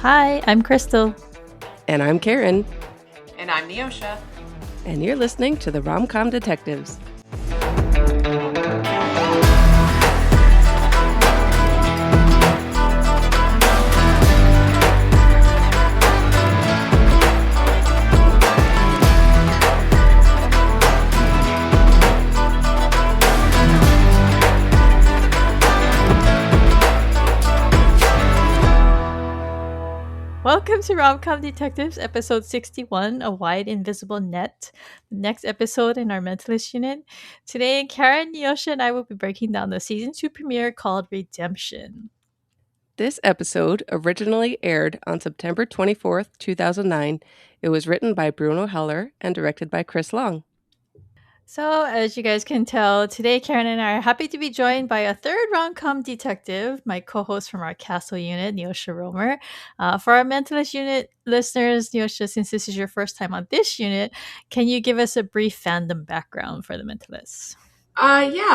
Hi, I'm Crystal. And I'm Karin. And I'm Neoshia. And you're listening to the Rom-Com Detectives. Welcome to Rom-Com Detectives, episode 61, A Wide Invisible Net, the next episode in our Mentalist unit. Today, Karin, Neoshia, and I will be breaking down the season 2 premiere called Redemption. This episode originally aired on September 24th, 2009. It was written by Bruno Heller and directed by Chris Long. So, as you guys can tell, today Karin and I are happy to be joined by a third rom-com detective, my co-host from our Castle unit, Neoshia Romer. For our Mentalist unit listeners, Neoshia, since this is your first time on this unit, can you give us a brief fandom background for the Mentalists?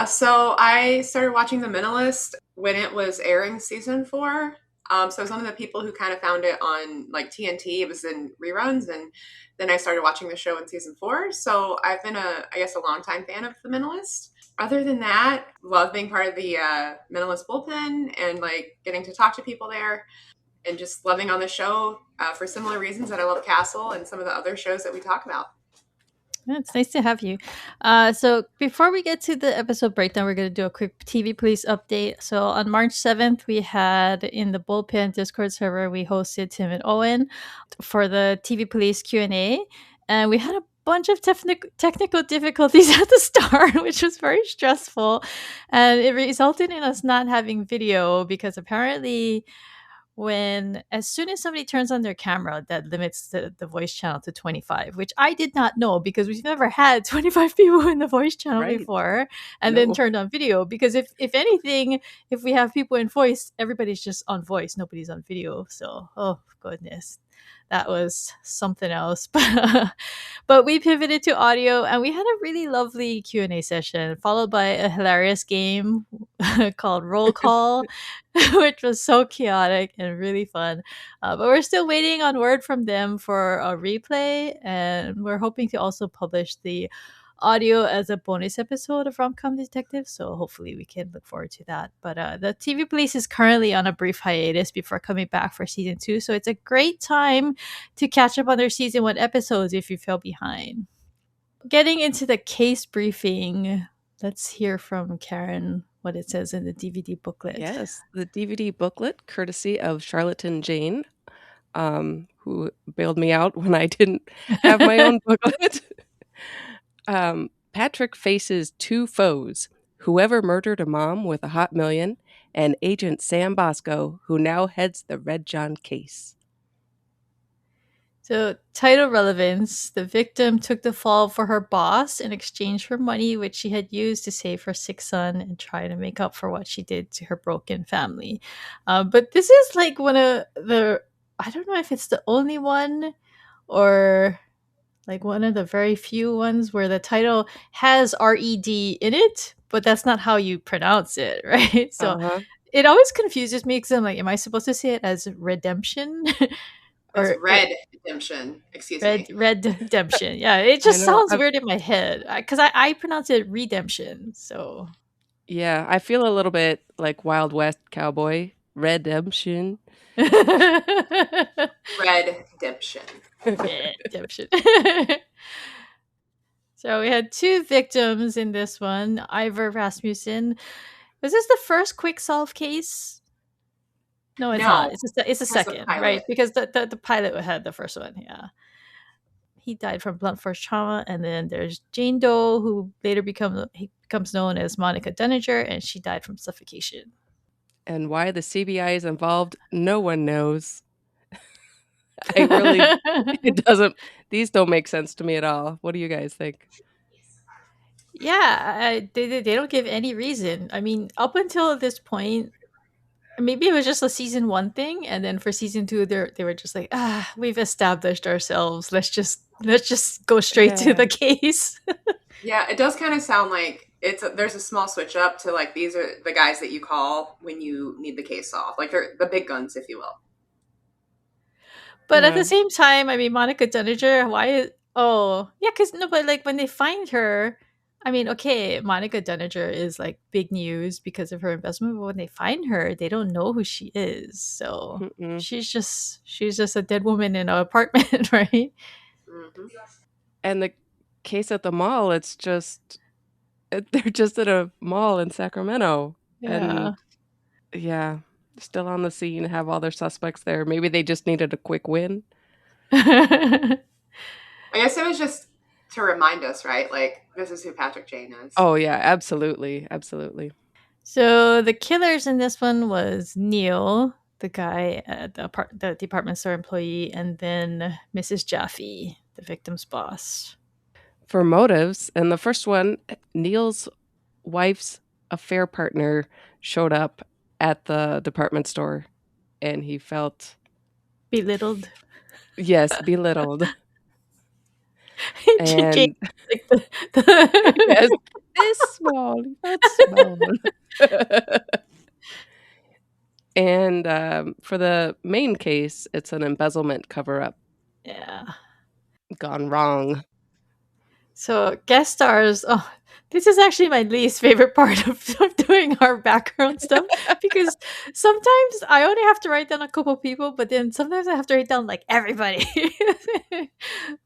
So I started watching The Mentalist when it was airing season 4. So I was one of the people who kind of found it on like TNT. It was in reruns, and then I started watching the show in season 4. So I've been a longtime fan of The Mentalist. Other than that, love being part of the Mentalist bullpen and like getting to talk to people there, and just loving on the show for similar reasons that I love Castle and some of the other shows that we talk about. Yeah, it's nice to have you. So before we get to the episode breakdown, we're going to do a quick TV Police update. So on March 7th, we had in the Bullpen Discord server, we hosted Tim and Owen for the TV Police Q&A. And we had a bunch of technical difficulties at the start, which was very stressful. And it resulted in us not having video because apparently as soon as somebody turns on their camera, that limits the voice channel to 25, which I did not know because we've never had 25 people in the voice channel before and then turned on video. Because if anything, if we have people in voice, everybody's just on voice, nobody's on video. So, oh goodness, that was something else. But we pivoted to audio and we had a really lovely Q&A session followed by a hilarious game called Roll Call, which was so chaotic and really fun. But we're still waiting on word from them for a replay, and we're hoping to also publish the audio as a bonus episode of Rom-Com Detective, so hopefully we can look forward to that. But the TV Police is currently on a brief hiatus before coming back for season 2, so it's a great time to catch up on their season 1 episodes if you fell behind. Getting into the case briefing, let's hear from Karin what it says in the DVD booklet. Yes, the DVD booklet, courtesy of Charlatan Jane, who bailed me out when I didn't have my own booklet. Patrick faces 2 foes, whoever murdered a mom with a hot million, and Agent Sam Bosco, who now heads the Red John case. So, title relevance. The victim took the fall for her boss in exchange for money which she had used to save her sick son and try to make up for what she did to her broken family. But this is like one of the, I don't know if it's the only one or like one of the very few ones where the title has R-E-D in it, but that's not how you pronounce it, right? So it always confuses me because I'm like, am I supposed to say it as redemption? Or Red Redemption, excuse me. Red Redemption. Yeah, it just sounds weird in my head because I pronounce it redemption. So yeah, I feel a little bit like Wild West cowboy. Redemption. Redemption. Redemption. So we had 2 victims in this one. Ivor Rasmussen. Was this the first quick solve case? No, it's not. It's a second, right? Because the pilot had the first one. Yeah. He died from blunt force trauma. And then there's Jane Doe, who later becomes known as Monica Dunninger, and she died from suffocation. And why the CBI is involved, no one knows. It doesn't, these don't make sense to me at all. What do you guys think? Yeah, they don't give any reason. I mean, up until this point, maybe it was just a season 1 thing, and then for season 2, they were just like, we've established ourselves. Let's just go straight to the case. Yeah, it does kind of sound like there's a small switch up to like these are the guys that you call when you need the case solved, like they're the big guns, if you will. But at the Yeah. same time, I mean, Monica Dunninger, why is oh yeah, because no, but like when they find her, I mean, okay, Monica Dunninger is like big news because of her investment, but when they find her, they don't know who she is. So Mm-mm. she's just a dead woman in an apartment, right? Mhm. And the case at the mall, it's just they're just at a mall in Sacramento, Yeah. and yeah, still on the scene, have all their suspects there. Maybe they just needed a quick win. I guess it was just to remind us, right? Like, this is who Patrick Jane is. Oh yeah, absolutely, absolutely. So the killers in this one was Neil, the guy at the department store employee, and then Mrs. Jaffe, the victim's boss. For motives, in the first one, Neil's wife's affair partner showed up at the department store, and he felt, Belittled. yes, belittled. Jake, And like the yes, this small, he felt small. And for the main case, it's an embezzlement cover up yeah. gone wrong. So guest stars. Oh, this is actually my least favorite part of doing our background stuff because sometimes I only have to write down a couple people, but then sometimes I have to write down like everybody.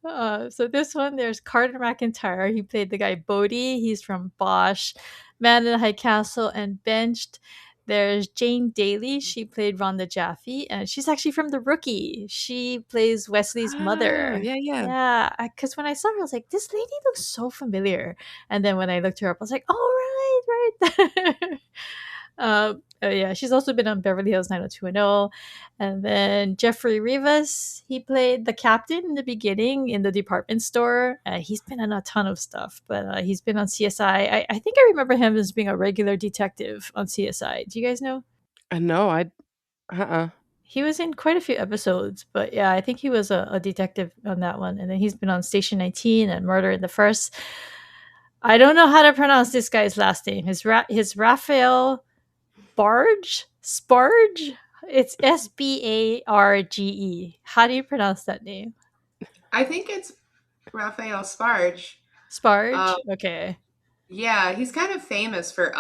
So this one, there's Carter McIntyre. He played the guy Bodie. He's from Bosch, Man in the High Castle, and Benched. There's Jane Daly. She played Rhonda Jaffe, and she's actually from The Rookie. She plays Wesley's Oh, mother. yeah, yeah. Yeah, because when I saw her, I was like, this lady looks so familiar. And then when I looked her up, I was like, oh, right. Yeah, she's also been on Beverly Hills 90210. And then Jeffrey Rivas, he played the captain in the beginning in the department store. He's been on a ton of stuff, but he's been on CSI. I think I remember him as being a regular detective on CSI. Do you guys know? No, uh-uh. He was in quite a few episodes, but yeah, I think he was a detective on that one. And then he's been on Station 19 and Murder in the First. I don't know how to pronounce this guy's last name. His Raphael Sparge. It's Sbarge. How do you pronounce that name? I think it's Raphael Sparge. Sparge. Um, Okay. yeah, he's kind of famous for.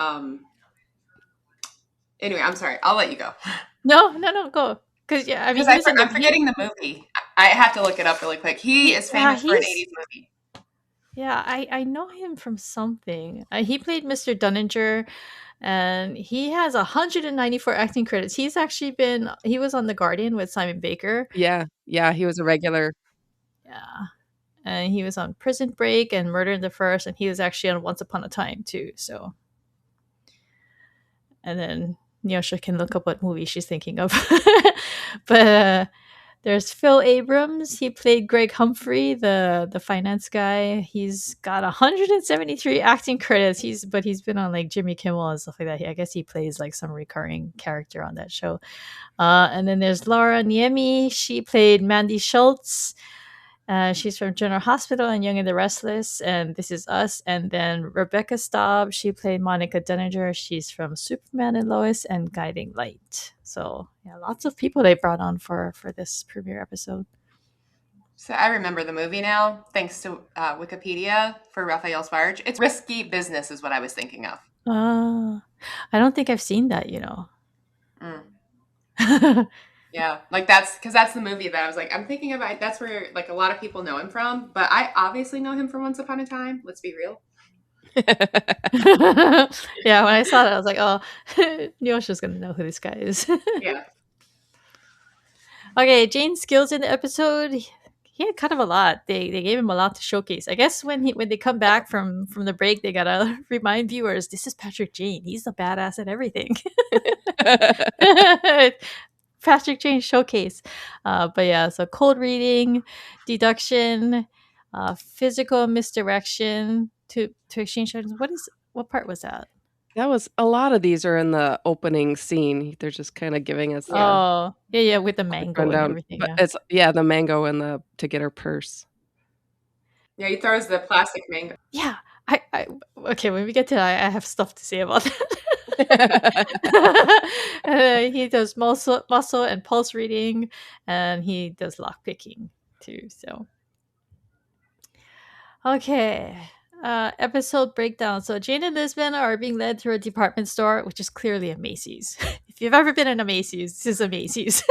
Anyway, I'm sorry. I'll let you go No, no, no. Go. Because yeah, I mean, because he was in the. I'm forgetting the movie. I have to look it up really quick. He is Yeah, famous for an '80s movie. yeah. I know him from something. He played Mr. Dunninger, and he has 194 acting credits. He was on The Guardian with Simon Baker. Yeah, yeah, he was a regular. Yeah. And he was on Prison Break and Murder in the First, and he was actually on Once Upon a Time too. So, and then Neoshia can look up what movie she's thinking of. But there's Phil Abrams. He played Greg Humphrey, the finance guy. He's got 173 acting credits. He's been on like Jimmy Kimmel and stuff like that. I guess he plays like some recurring character on that show. And then there's Laura Niemi. She played Mandy Schultz. She's from General Hospital and Young and the Restless, and This Is Us. And then Rebecca Staub, she played Monica Dunninger. She's from Superman and Lois and Guiding Light. So yeah, lots of people they brought on for this premiere episode. So I remember the movie now, thanks to Wikipedia for Raphael Sparge. It's Risky Business, is what I was thinking of. I don't think I've seen that. Mm. Yeah, like that's because that's the movie that I was like, I'm thinking about. That's where like a lot of people know him from, but I obviously know him from Once Upon a Time. Let's be real. Yeah, when I saw that, I was like, oh, Neosha's gonna know who this guy is. Yeah. Okay, Jane's skills in the episode. He had kind of a lot. They gave him a lot to showcase. I guess when they come back from the break, they gotta remind viewers this is Patrick Jane. He's the badass at everything. Patrick Jane showcase. But yeah, so cold reading, deduction, physical misdirection to exchange items. What part was that? That was a lot of these are in the opening scene. They're just kind of giving us Yeah. Oh, yeah, with the quick mango and rundown. everything. But Yeah. it's the mango and the to get her purse. Yeah, he throws the plastic mango. Yeah. I okay, when we get to that, I have stuff to say about that. He does muscle and pulse reading, and he does lock picking too. So okay. Episode breakdown. So Jane and Lisbon are being led through a department store, which is clearly a Macy's. If you've ever been in a Macy's, this is a Macy's.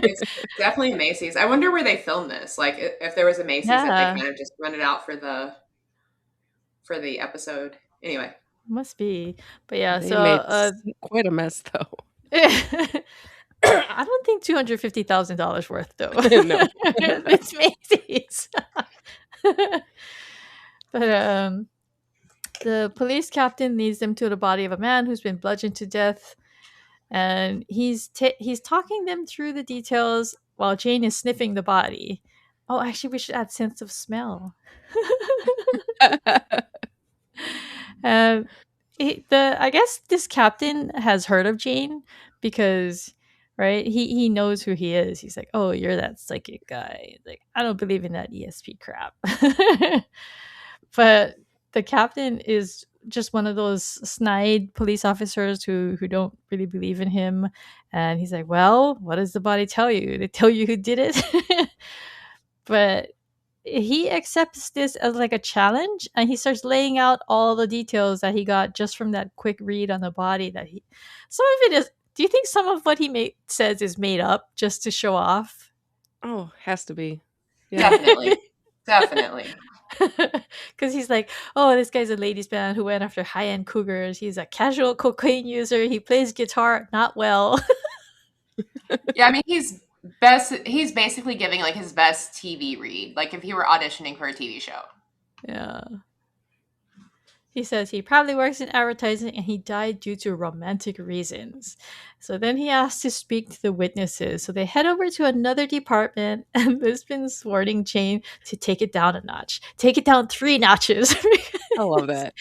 It's definitely Macy's. I wonder where they filmed this. Like if there was a Macy's that they Yeah, kind of just rented out for the episode. Anyway. must be. But yeah, They so made quite a mess, though. I don't think $250,000 worth though. No. It's Macy's. But the police captain leads them to the body of a man who's been bludgeoned to death, and he's talking them through the details while Jane is sniffing the body. Oh, actually, we should add sense of smell. Um, I guess this captain has heard of Jane because, right? He knows who he is. He's like, oh, you're that psychic guy. Like, I don't believe in that ESP crap. But the captain is just one of those snide police officers who don't really believe in him, and he's like, well, what does the body tell you? They tell you who did it. But he accepts this as like a challenge, and he starts laying out all the details that he got just from that quick read on the body. That he some of it is, do you think some of what he says is made up just to show off? Oh, has to be. Yeah. Definitely. Definitely. Because he's like, oh, this guy's a ladies man who went after high-end cougars. He's a casual cocaine user. He plays guitar not well. Yeah, I mean he's basically giving like his best TV read, like if he were auditioning for a TV show. Yeah. He says he probably works in advertising and he died due to romantic reasons. So then he asks to speak to the witnesses. So they head over to another department, and Lisbon's warning Jane to take it down a notch. Take it down 3 notches. I love that.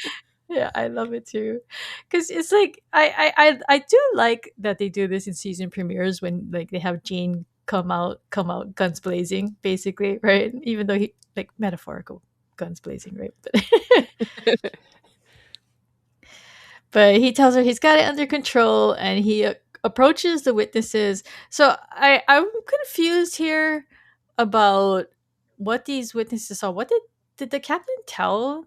Yeah, I love it too. Because it's like I do like that they do this in season premieres when like they have Jane come out guns blazing, basically, right? Even though he like metaphorical guns blazing, right? But he tells her he's got it under control, and he approaches the witnesses. So I'm confused here about what these witnesses saw. What did the captain tell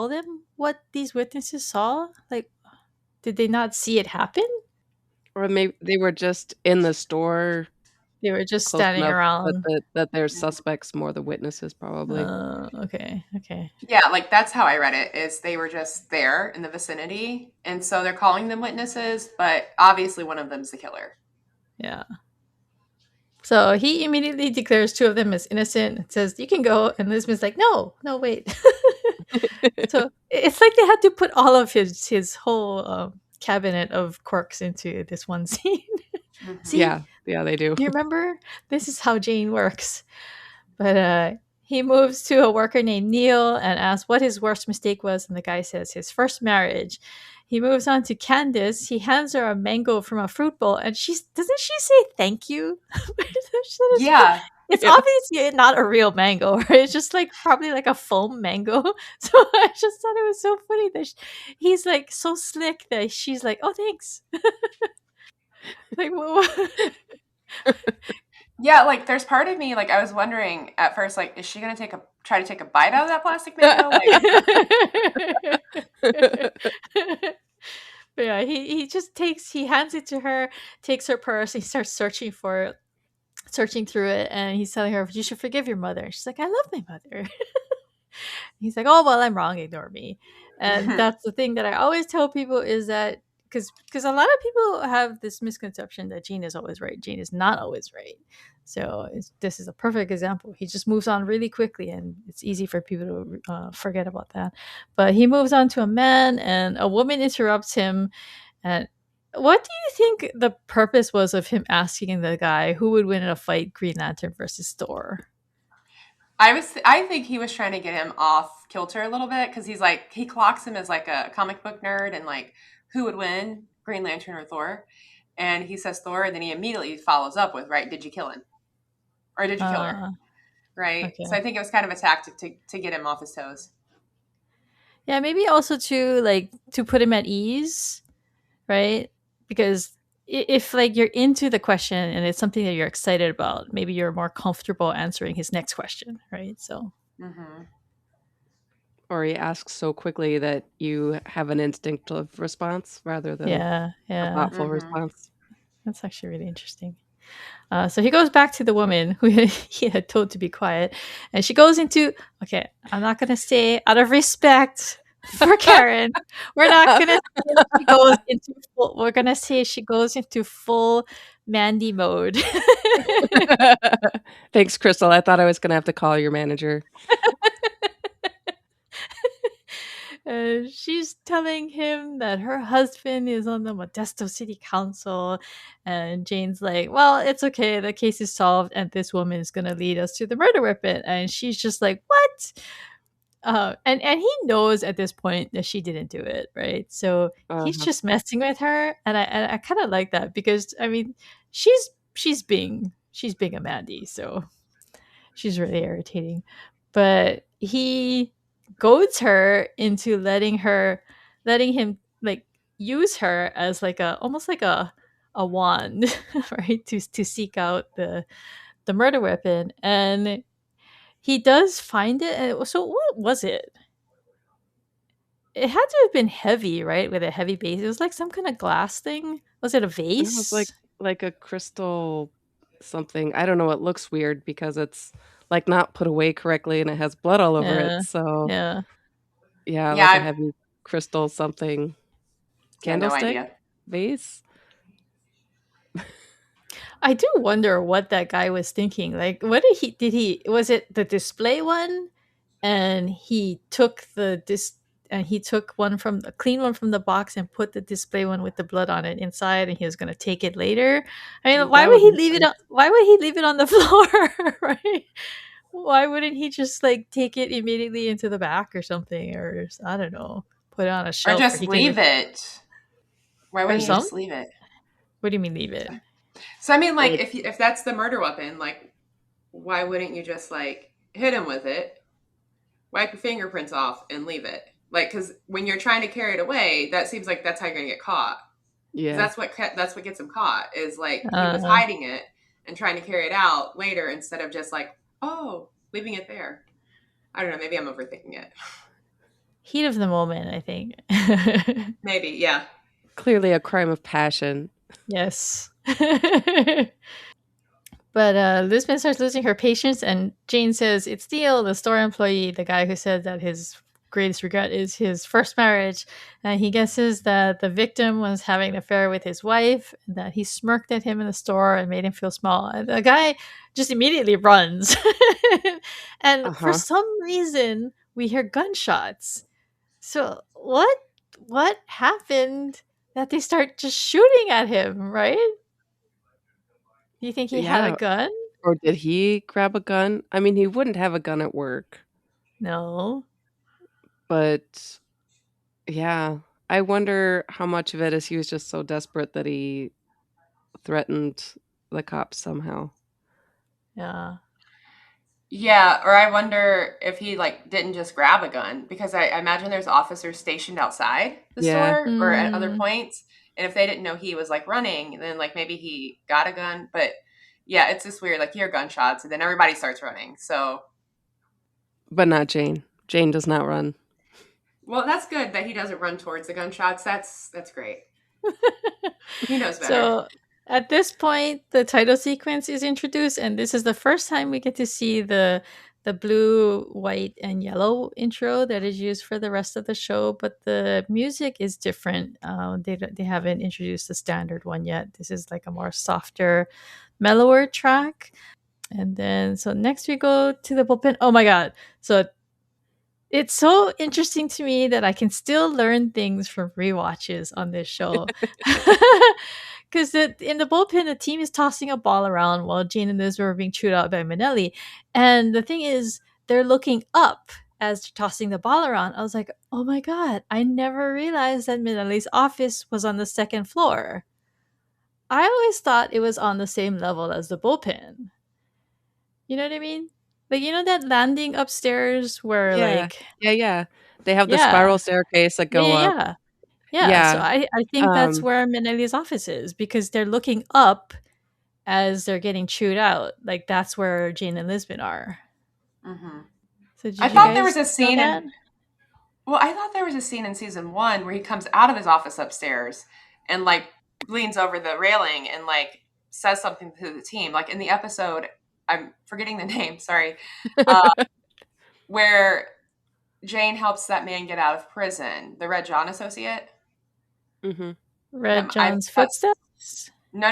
them what these witnesses saw? Like, did they not see it happen? Or maybe they were just in the store They were just close standing enough around. that they're suspects more the witnesses, probably. Okay. Yeah, like that's how I read it, is they were just there in the vicinity, and so they're calling them witnesses, but obviously one of them's the killer. Yeah. So he immediately declares 2 of them as innocent and says, you can go. And Lisbon's like, no, wait. So it's like they had to put all of his whole cabinet of quirks into this one scene. See, Yeah, they do. you remember? This is how Jane works. But he moves to a worker named Neil and asks what his worst mistake was. And the guy says his first marriage. He moves on to Candace. He hands her a mango from a fruit bowl, and doesn't she say thank you? Yeah. It's Yeah. obviously not a real mango, right? It's just like probably like a foam mango. So I just thought it was so funny that he's like so slick that she's like, "Oh, thanks." Like, Yeah, like there's part of me like I was wondering at first, like, is she gonna try to take a bite out of that plastic mango? Like, But yeah, he hands it to her, takes her purse, he starts searching through it, and he's telling her, you should forgive your mother. She's like, I love my mother. He's like, oh, well, I'm wrong, ignore me. And that's the thing that I always tell people, is that because a lot of people have this misconception that Gene is always right. Gene is not always right. So this is a perfect example. He just moves on really quickly, and it's easy for people to forget about that. But he moves on to a man, and a woman interrupts him. And what do you think the purpose was of him asking the guy who would win in a fight, Green Lantern versus Thor? I think he was trying to get him off kilter a little bit, because he's like, he clocks him as like a comic book nerd and like who would win, Green Lantern or Thor? And he says Thor, and then he immediately follows up with, right, did you kill him? Or did you kill her? Right? Okay. So I think it was kind of a tactic to get him off his toes. Yeah, maybe also to like to put him at ease, right? Because if like you're into the question and it's something that you're excited about, maybe you're more comfortable answering his next question, right? So Mm-hmm. Or he asks so quickly that you have an instinctive response rather than yeah, a yeah, thoughtful Mm-hmm. response. that's actually really interesting. So he goes back to the woman who he had told to be quiet, and she goes into. Okay, I'm not gonna say out of respect for Karen. We're not gonna say she goes into full. We're gonna say she goes into full Mandy mode. Thanks, Crystal. I thought I was going to have to call your manager. She's telling him that her husband is on the Modesto City Council, and Jane's like, "Well, it's okay. The case is solved, and this woman is gonna lead us to the murder weapon." And she's just like, "What?" And he knows at this point that she didn't do it, right? So he's Uh-huh. just messing with her, and I kind of like that because I mean, she's being a Mandy, so she's really irritating. But he goads her into letting him like use her as like a almost like a wand, right? To seek out the murder weapon. And he does find it. So what was it? It had to have been heavy, right? With a heavy base. It was like some kind of glass thing. Was it a It was vase? like a crystal something. I don't know. It looks weird because it's like not put away correctly and it has blood all over it. Yeah. So Yeah. yeah, Yeah, like a heavy crystal something yeah, no candlestick idea. vase. I do wonder what that guy was thinking. Like, what did he was it the display one? And he took and he took one from the clean one from the box and put the display one with the blood on it inside, and he was going to take it later. I mean, That would make sense. why would he leave it on the floor, right? Why wouldn't he just like take it immediately into the back or something, or I don't know, put it on a Or shelf where just he can leave it. Why or wouldn't you some just leave it? what do you mean leave it? So I mean, like, Like, if that's the murder weapon, like, why wouldn't you just like hit him with it, wipe your fingerprints off, and leave it? Like, because when you're trying to carry it away, that seems like that's how you're gonna get caught. Because yeah. that's what gets him caught is like he was uh hiding it and trying to carry it out later instead of just like, oh, leaving it there. I don't know. Maybe I'm overthinking it. Heat of the moment, I think. Maybe, yeah. Clearly a crime of passion. Yes. But Lisbon starts losing her patience, and Jane says it's Steele, the store employee, the guy who said that his greatest regret is his first marriage. And he guesses that the victim was having an affair with his wife, and that he smirked at him in the store and made him feel small. And the guy just immediately runs. And for Uh-huh. some reason, we hear gunshots. So what happened that they start just shooting at him, right? Do you think he had a Yeah. gun? Or did he grab a gun? I mean, he wouldn't have a gun at work, No. but yeah. I wonder how much of it is he was just so desperate that he threatened the cops somehow. Yeah. Yeah, or I wonder if he like didn't just grab a gun because I imagine there's officers stationed outside the Yeah. store or at other Mm, points, and if they didn't know he was like running, then like maybe he got a gun. But yeah, it's just weird. Like you hear gunshots, and then everybody starts running. So But not Jane. Jane does not run. well, that's good that he doesn't run towards the gunshots. That's great. He knows better. so at this point, the title sequence is introduced, and this is the first time we get to see the blue, white, and yellow intro that is used for the rest of the show. But the music is different. They haven't introduced the standard one yet. This is like a more softer, mellower track. And then so next we go to the bullpen. Oh my god! So it's so interesting to me that I can still learn things from rewatches on this show. Because in the bullpen, the team is tossing a ball around while Jane and Liz were being chewed out by Manelli. And the thing is, they're looking up as they're tossing the ball around. I was like, oh my God, I never realized that Manelli's office was on the second floor. I always thought it was on the same level as the bullpen. You know what I mean? Like, you know that landing upstairs where, Yeah. like, Yeah, yeah. They have the yeah, spiral staircase that yeah, go yeah, up. yeah. Yeah, so Yeah. I think that's Um, where Minelli's office is because they're looking up as they're getting chewed out. Like that's where Jane and Lisbon are. Hmm. So I did you thought there guys was a know scene that? in Well, I thought there was a scene in season one where he comes out of his office upstairs and like leans over the railing and like says something to the team. Like in the episode, I'm forgetting the name, sorry, uh, where Jane helps that man get out of prison, the Red John associate. mhm. Red John's That's footsteps?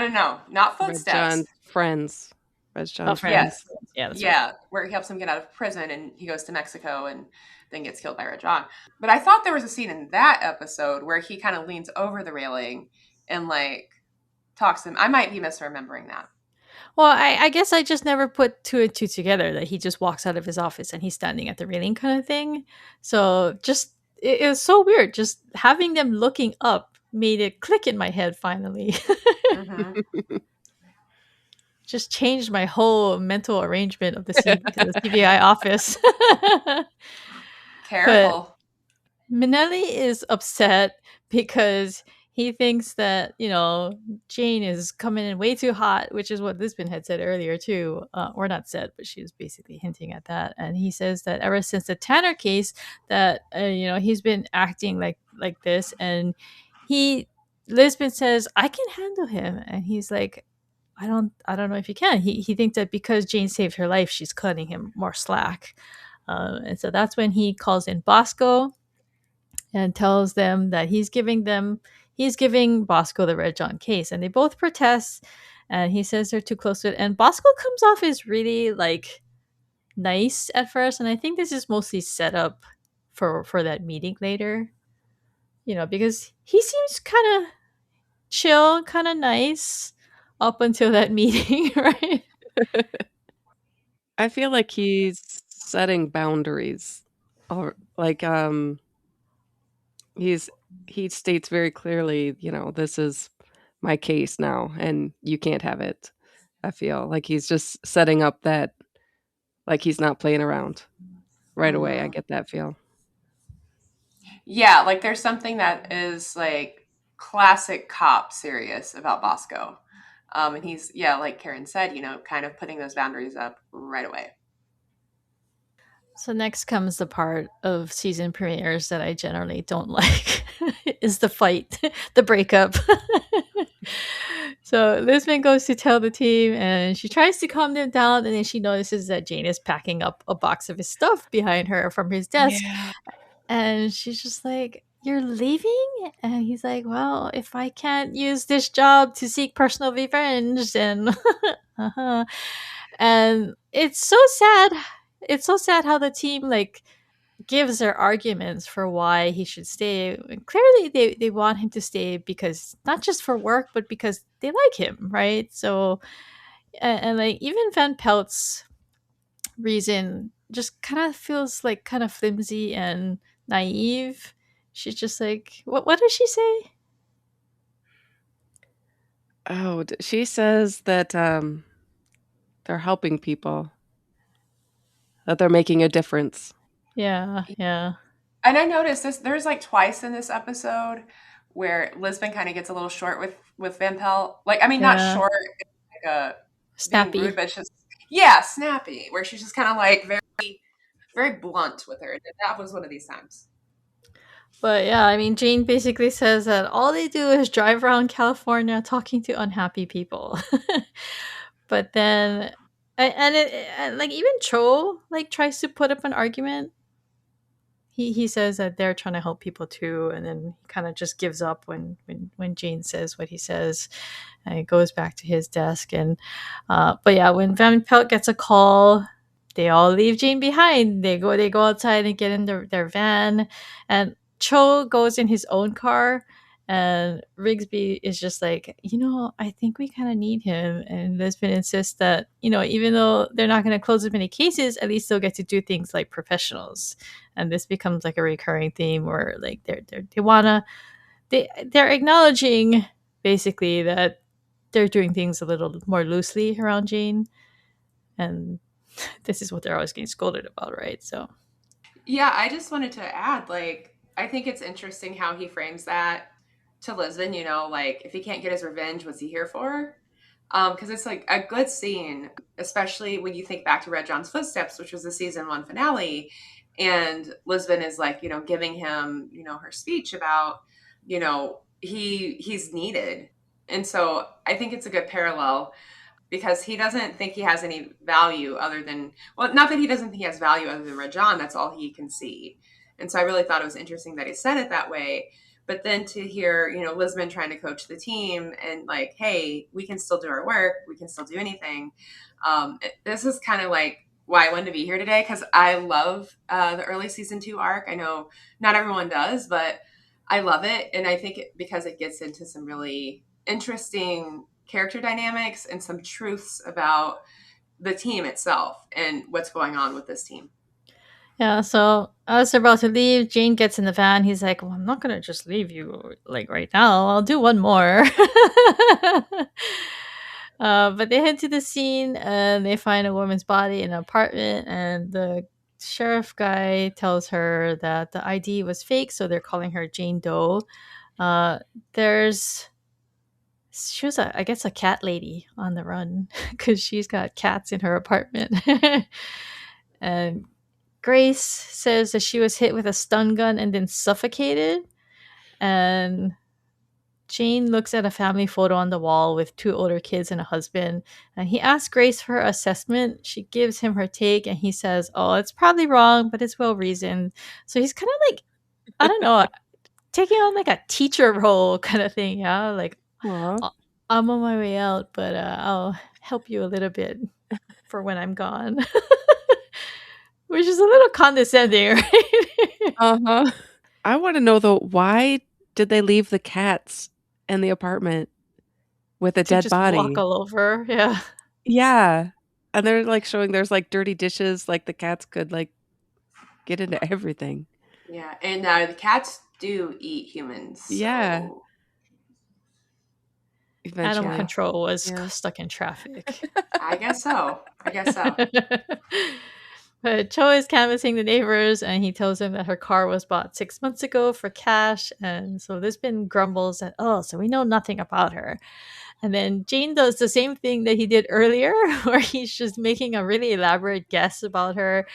no, not Red footsteps. John's friends. Red Oh, John's friends. Yes, friends. Yeah, that's right. yeah, where he helps him get out of prison and he goes to Mexico and then gets killed by Red John. But I thought there was a scene in that episode where he kind of leans over the railing and like talks to him. I might be misremembering that. Well, I guess I just never put two and two together that he just walks out of his office and he's standing at the railing kind of thing. So just it was so weird. Just having them looking up made it click in my head finally. Hmm. Just changed my whole mental arrangement of the CBI office. But Careful. Minelli is upset because he thinks that, Jane is coming in way too hot, which is what Lisbon had said earlier, too. Or not said, but she was basically hinting at that. And he says that ever since the Tanner case, that, he's been acting like this. And Lisbon says, I can handle him. And he's like, I don't know if you can. He thinks that because Jane saved her life, she's cutting him more slack. And so that's when he calls in Bosco and tells them that he's giving Bosco the Red John case, and they both protest. And he says they're too close to it. And Bosco comes off as really like nice at first, and I think this is mostly set up for that meeting later. Because he seems kind of chill, kind of nice up until that meeting, right? I feel like he's setting boundaries. Or like he's he states very clearly, this is my case now and you can't have it. I feel like he's just setting up that like he's not playing around right away. I Hmm. get that feel. Yeah, like there's something that is like classic cop serious about Bosco. And he's, yeah, like Karen said, kind of putting those boundaries up right away. So next comes the part of season premieres that I generally don't like is the fight, the breakup. So Lisbon goes to tell the team and she tries to calm them down and then she notices that Jane is packing up a box of his stuff behind her from his desk. Yeah. And she's just like, "You're leaving?" And he's like, "Well, if I can't use this job to seek personal revenge, then uh-huh." And it's so sad. It's so sad how the team like gives their arguments for why he should stay. And clearly, they want him to stay because not just for work, but because they like him, right? So, and like even Van Pelt's reason just kind of feels like kind of flimsy and naive. She's just like, what does she say? Oh, she says that they're helping people, that they're making a difference. Yeah, yeah, And I noticed this. There's like twice in this episode where Lisbon kind of gets a little short with Van Pelt. Like, I mean, not yeah. short, like being rude, Snappy. but it's just yeah, snappy. Where she's just kind of like very blunt with her. And that was one of these times. But yeah, I mean, Jane basically says that all they do is drive around California talking to unhappy people. But then, and like even Cho like tries to put up an argument. He says that they're trying to help people too, and then he kind of just gives up when Jane says what he says, and he goes back to his desk. And but yeah, when Van Pelt gets a call, they all leave Jane behind. They go outside and get in their van, and Cho goes in his own car. And Rigsby is just like, I think we kind of need him. And Lisbon insists that, even though they're not going to close as many cases, at least they'll get to do things like professionals. And this becomes like a recurring theme where like they're acknowledging basically that they're doing things a little more loosely around Jane, and this is what they're always getting scolded about, right? So Yeah, I just wanted to add, like, I think it's interesting how he frames that to Lisbon, like if he can't get his revenge, what's he here for? Because it's like a good scene, especially when you think back to Red John's Footsteps, which was the season one finale, and Lisbon is like, giving him, her speech about, he's needed. And so I think it's a good parallel because he doesn't think he has any value other than, well, not that he doesn't think he has value other than Rajan, that's all he can see. And so I really thought it was interesting that he said it that way. But then to hear, Lisbon trying to coach the team and like, hey, we can still do our work, we can still do anything. This is kind of like why I wanted to be here today, because I love the early season 2 arc. I know not everyone does, but I love it. And I think because it gets into some really interesting character dynamics and some truths about the team itself and what's going on with this team. Yeah, so as they're about to leave, Jane gets in the van. He's like, well, I'm not going to just leave you like right now. I'll do one more. But they head to the scene and they find a woman's body in an apartment. And the sheriff guy tells her that the ID was fake, so they're calling her Jane Doe. Uh, there's she was I guess a cat lady on the run because she's got cats in her apartment. And Grace says that she was hit with a stun gun and then suffocated. And Jane looks at a family photo on the wall with 2 older kids and a husband. And he asks Grace for her assessment. She gives him her take, and he says, oh, it's probably wrong, but it's well reasoned. So he's kind of like, I don't know, taking on like a teacher role kind of thing. Yeah. Like, Aw. I'm on my way out, but I'll help you a little bit for when I'm gone. Which is a little condescending, right? Uh-huh. I want to know though, why did they leave the cats in the apartment with a To dead just walk body? all over. Yeah. Yeah. And they're like showing there's like dirty dishes, like the cats could like get into everything. Yeah, and the cats do eat humans, Yeah, so Animal yeah, eventually. control was Yeah. stuck in traffic. I guess so. I guess so. But Cho is canvassing the neighbors and he tells them that her car was bought 6 months ago for cash. And so Lisbon grumbles that, oh, so we know nothing about her. And then Jane does the same thing that he did earlier, where he's just making a really elaborate guess about her.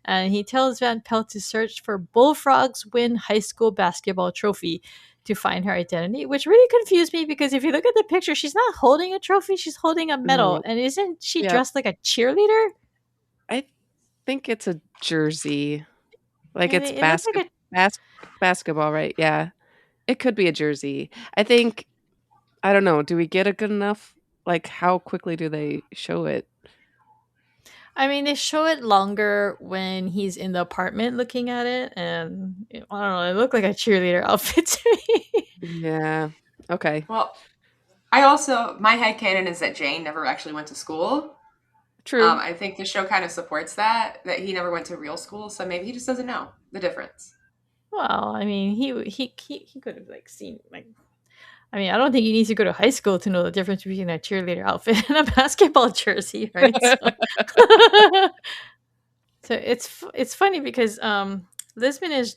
And he tells Van Pelt to search for Bullfrogs win high school basketball trophy to find her identity, which really confused me because if you look at the picture, she's not holding a trophy, she's holding a medal. No. And isn't she Yep. dressed like a cheerleader? I think it's a jersey. Like And it's it looks like a basketball, right? Yeah. It could be a jersey. I think I don't know, do we get a good enough like how quickly do they show it? I mean, they show it longer when he's in the apartment looking at it, and I don't know, it looked like a cheerleader outfit to me. Yeah. Okay. Well, my headcanon is that Jane never actually went to school. True. I think the show kind of supports that he never went to real school, so maybe he just doesn't know the difference. Well, I mean, he could have like seen like. I mean, I don't think you need to go to high school to know the difference between a cheerleader outfit and a basketball jersey, right? So, so it's funny because Lisbon is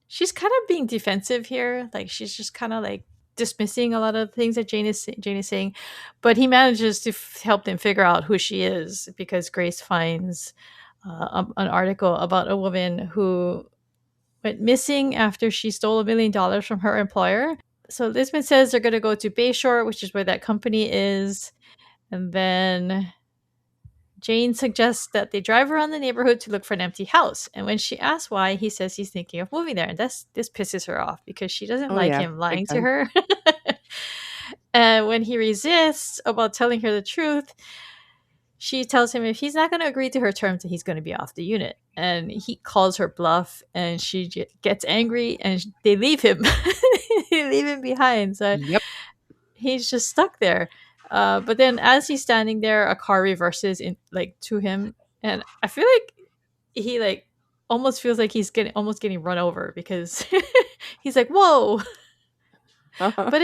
she's kind of being defensive here. Like she's just kind of like dismissing a lot of things that Jane is saying, but he manages to help them figure out who she is because Grace finds an article about a woman who went missing after she stole $1 million from her employer. So Lisbon says they're going to go to Bayshore, which is where that company is, and then Jane suggests that they drive around the neighborhood to look for an empty house. And when she asks why, he says he's thinking of moving there. And this pisses her off because she doesn't Oh like yeah, him big lying to time. her. And when he resists about telling her the truth, she tells him if he's not going to agree to her terms, that he's going to be off the unit. And he calls her bluff, and she gets angry, and they leave him. They leave him behind. So Yep. he's just stuck there. But then as he's standing there, a car reverses in like to him, and I feel like he like almost feels like he's getting run over because he's like, "Whoa!" Uh-huh. But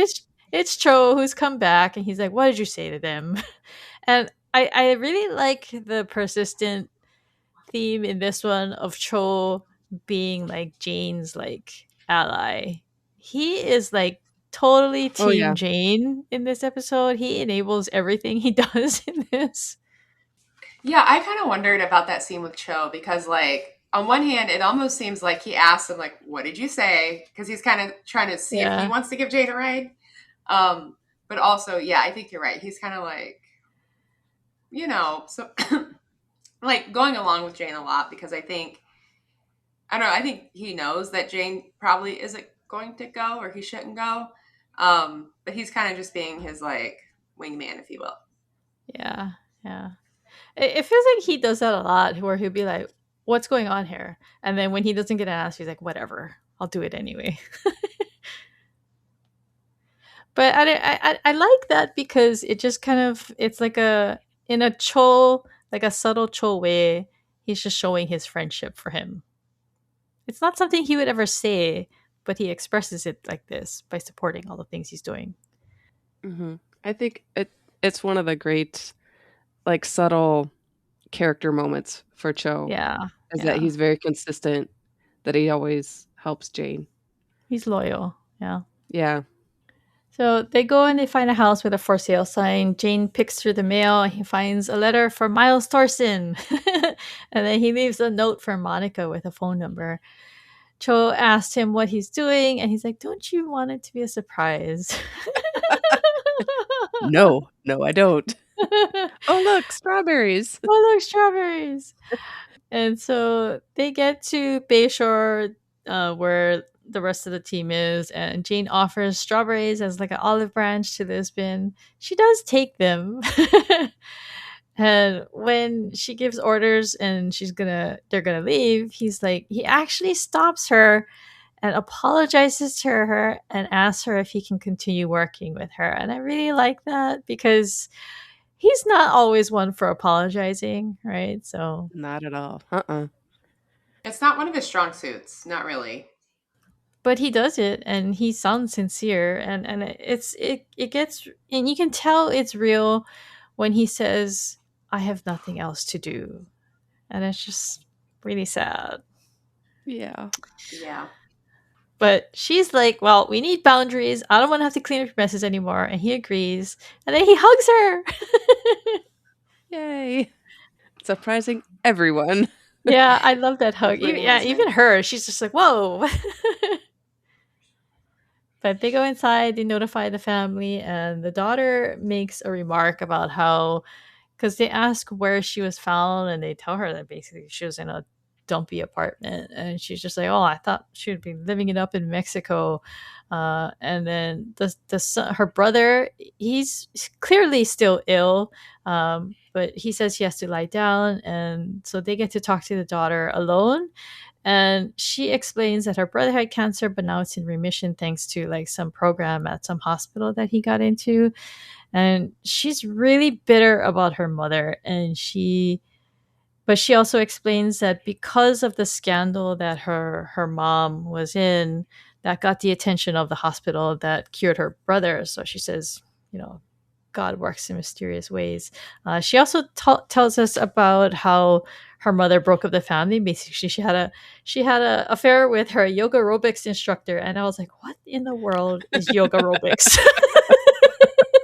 it's Cho who's come back, and he's like, "What did you say to them?" And I really like the persistent theme in this one of Cho being like Jane's like ally. He is like totally Oh, team yeah. Jane in this episode. He enables everything he does in this. Yeah, I kind of wondered about that scene with Cho because, like, on one hand, it almost seems like he asked him, like, "What did you say?" Because he's kind of trying to see if he Yeah. wants to give Jane a ride. But also, yeah, I think you're right. He's kind of like, so like going along with Jane a lot because I don't know. I think he knows that Jane probably isn't going to go or he shouldn't go. But he's kind of just being his like wingman, if you will. Yeah. Yeah. It feels like he does that a lot where he'll be like, "What's going on here?" And then when he doesn't get an answer, he's like, "Whatever. I'll do it anyway." But I like that because it just kind of it's like a in a Cho like a subtle Cho way, he's just showing his friendship for him. It's not something he would ever say, but he expresses it like this by supporting all the things he's doing. I think it's one of the great, like, subtle character moments for Cho Yeah, is that yeah. he's very consistent, that he always helps Jane. He's loyal. Yeah. Yeah. So they go and they find a house with a for sale sign. Jane picks through the mail. He finds a letter from Miles Thorson. And then he leaves a note for Monica with a phone number. Cho asked him what he's doing, and he's like, "Don't you want it to be a surprise?" No, no, I don't. Oh, Oh, look, strawberries. look, strawberries. And so they get to Bayshore, where the rest of the team is, and Jane offers strawberries as like an olive branch to Lisbon. She does take them. And when she gives orders and they're gonna leave, he actually stops her and apologizes to her and asks her if he can continue working with her. And I really like that because he's not always one for apologizing, right? So, Not at all. Uh-uh. It's not one of his strong suits, not really. but he does it and he sounds sincere and it gets and you can tell it's real when he says, "I have nothing else to do." And it's just really sad. Yeah. Yeah. But she's like, "Well, we need boundaries. I don't want to have to clean up your messes anymore." And he agrees. And then he hugs her. Yay. Surprising everyone. Yeah, I love that hug. Including Yeah, Lisbon. even her. She's just like, "Whoa." But they go inside, they notify the family, and the daughter makes a remark about how, because they ask where she was found, and they tell her that basically she was in a dumpy apartment, and she's just like, "Oh, I thought she would be living it up in Mexico." And then her brother, he's clearly still ill, but he says he has to lie down, and so they get to talk to the daughter alone, and she explains that her brother had cancer but now it's in remission thanks to like some program at some hospital that he got into, and she's really bitter about her mother, and she also explains that because of the scandal that her mom was in, that got the attention of the hospital that cured her brother. So she says, you know, God works in mysterious ways. She also tells us about how her mother broke up the family. Basically, she had a affair with her yoga aerobics instructor, and I was like, "What in the world is yoga aerobics?"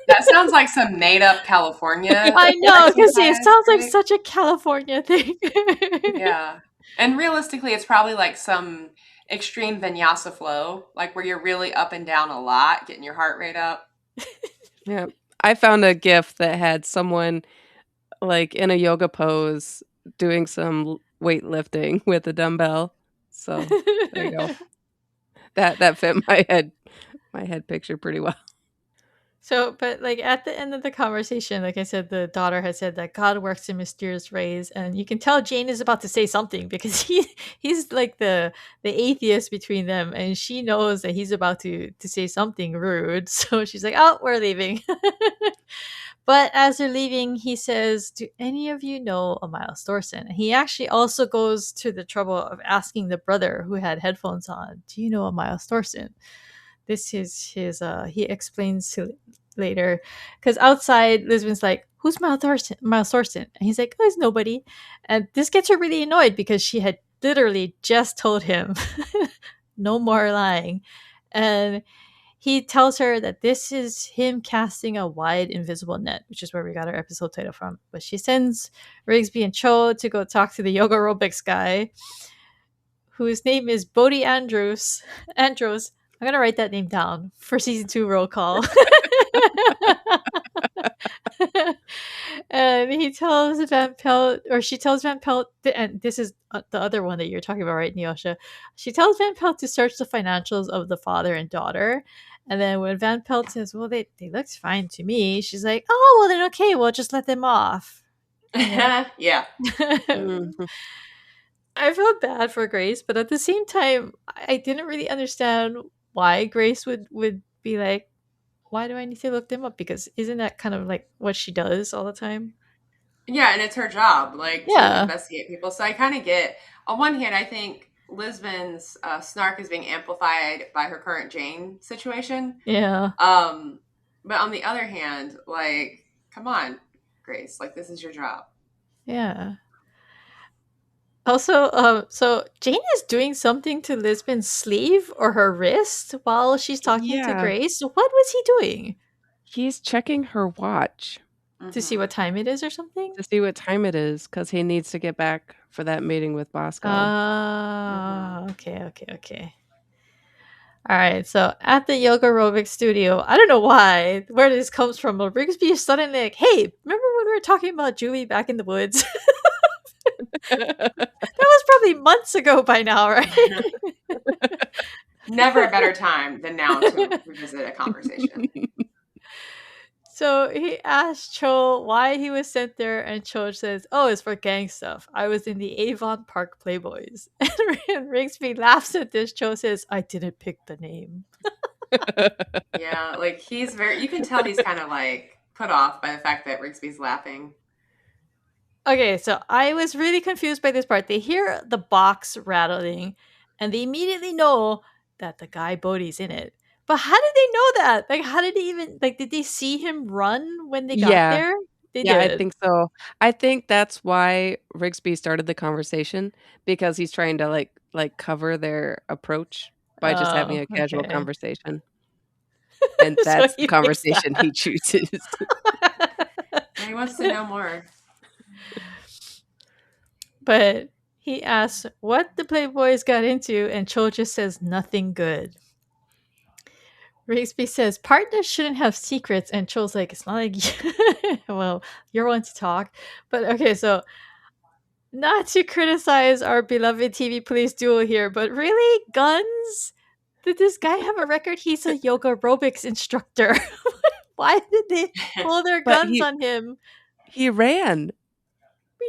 That sounds like some made up California I know, because it exercise, sounds like right? such a California thing. Yeah. And realistically, it's probably like some extreme vinyasa flow, like where you're really up and down a lot, getting your heart rate up. Yeah. I found a GIF that had someone, like, in a yoga pose doing some weightlifting with a dumbbell. So, there you go. That fit my head picture pretty well. So, but like at the end of the conversation, like I said, the daughter had said that God works in mysterious ways, and you can tell Jane is about to say something because he's like the atheist between them, and she knows that he's about to say something rude. So she's like, "Oh, we're leaving." But as they're leaving, he says, "Do any of you know a Miles Thorson?" And he actually also goes to the trouble of asking the brother who had headphones on, "Do you know a Miles Thorson?" This is his he explains to later, because outside Lisbon's like, "Who's Miles Thorson?" And he's like, "Oh, he's nobody." And this gets her really annoyed because she had literally just told him no more lying. And he tells her that this is him casting a wide invisible net, which is where we got our episode title from. But she sends Rigsby and Cho to go talk to the yoga aerobics guy, whose name is Bodhi Andrews. Andros. I'm gonna write that name down for season 2 roll call. And he tells Van Pelt, or she tells Van Pelt, and this is the other one that you're talking about, right, Neosha? She tells Van Pelt to search the financials of the father and daughter. And then when Van Pelt says, well, they looked fine to me, she's like, oh, well, then okay, well, just let them off. Yeah. Mhm. I felt bad for Grace, but at the same time, I didn't really understand why Grace would be like, why do I need to look them up? Because isn't that kind of like what she does all the time? Yeah, and it's her job, like, to Yeah. investigate people. So I kind of get, on one hand, I think Lisbon's snark is being amplified by her current Jane situation. Yeah. But on the other hand, like, come on, Grace, like, this is your job. Yeah. Also, so Jane is doing something to Lisbon's sleeve or her wrist while she's talking to Yeah, Grace. What was he doing? he's checking her watch To see Mm-hmm. what time it is or something? to see what time it is because he needs to get back for that meeting with Bosco. Mm-hmm. Ah, okay, okay, okay. All right, so at the yoga aerobic studio, I don't know where this comes from, but Rigsby is suddenly like, hey, remember when we were talking about Julie back in the woods? That was probably months ago by now, right? Never a better time than now to revisit a conversation. So he asked Cho why he was sent there, and Cho says, oh, it's for gang stuff. I was in the Avon Park Playboys. And Rigsby laughs at this. Cho says, I didn't pick the name. Yeah, like, he's very, you can tell he's kind of like put off by the fact that Rigsby's laughing. Okay, so I was really confused by this part. They hear the box rattling, and they immediately know that the guy Bodhi's in it. But how did they know that? Like, how did they even, like, did they see him run when they got Yeah. there? They Yeah, I did. think so. I think that's why Rigsby started the conversation because he's trying to, cover their approach by just having Oh, a casual okay. conversation, and So that's the he thinks conversation that. he chooses. Yeah, he wants to know more. But he asks what the Playboys got into, and Cho just says nothing good. Rigsby says partners shouldn't have secrets, and Cho's like, it's not like, well, you're one to talk. But okay, so not to criticize our beloved TV police duo here, but really, guns? Did this guy have a record? He's a yoga aerobics instructor. Why did they pull their But guns on him? he ran.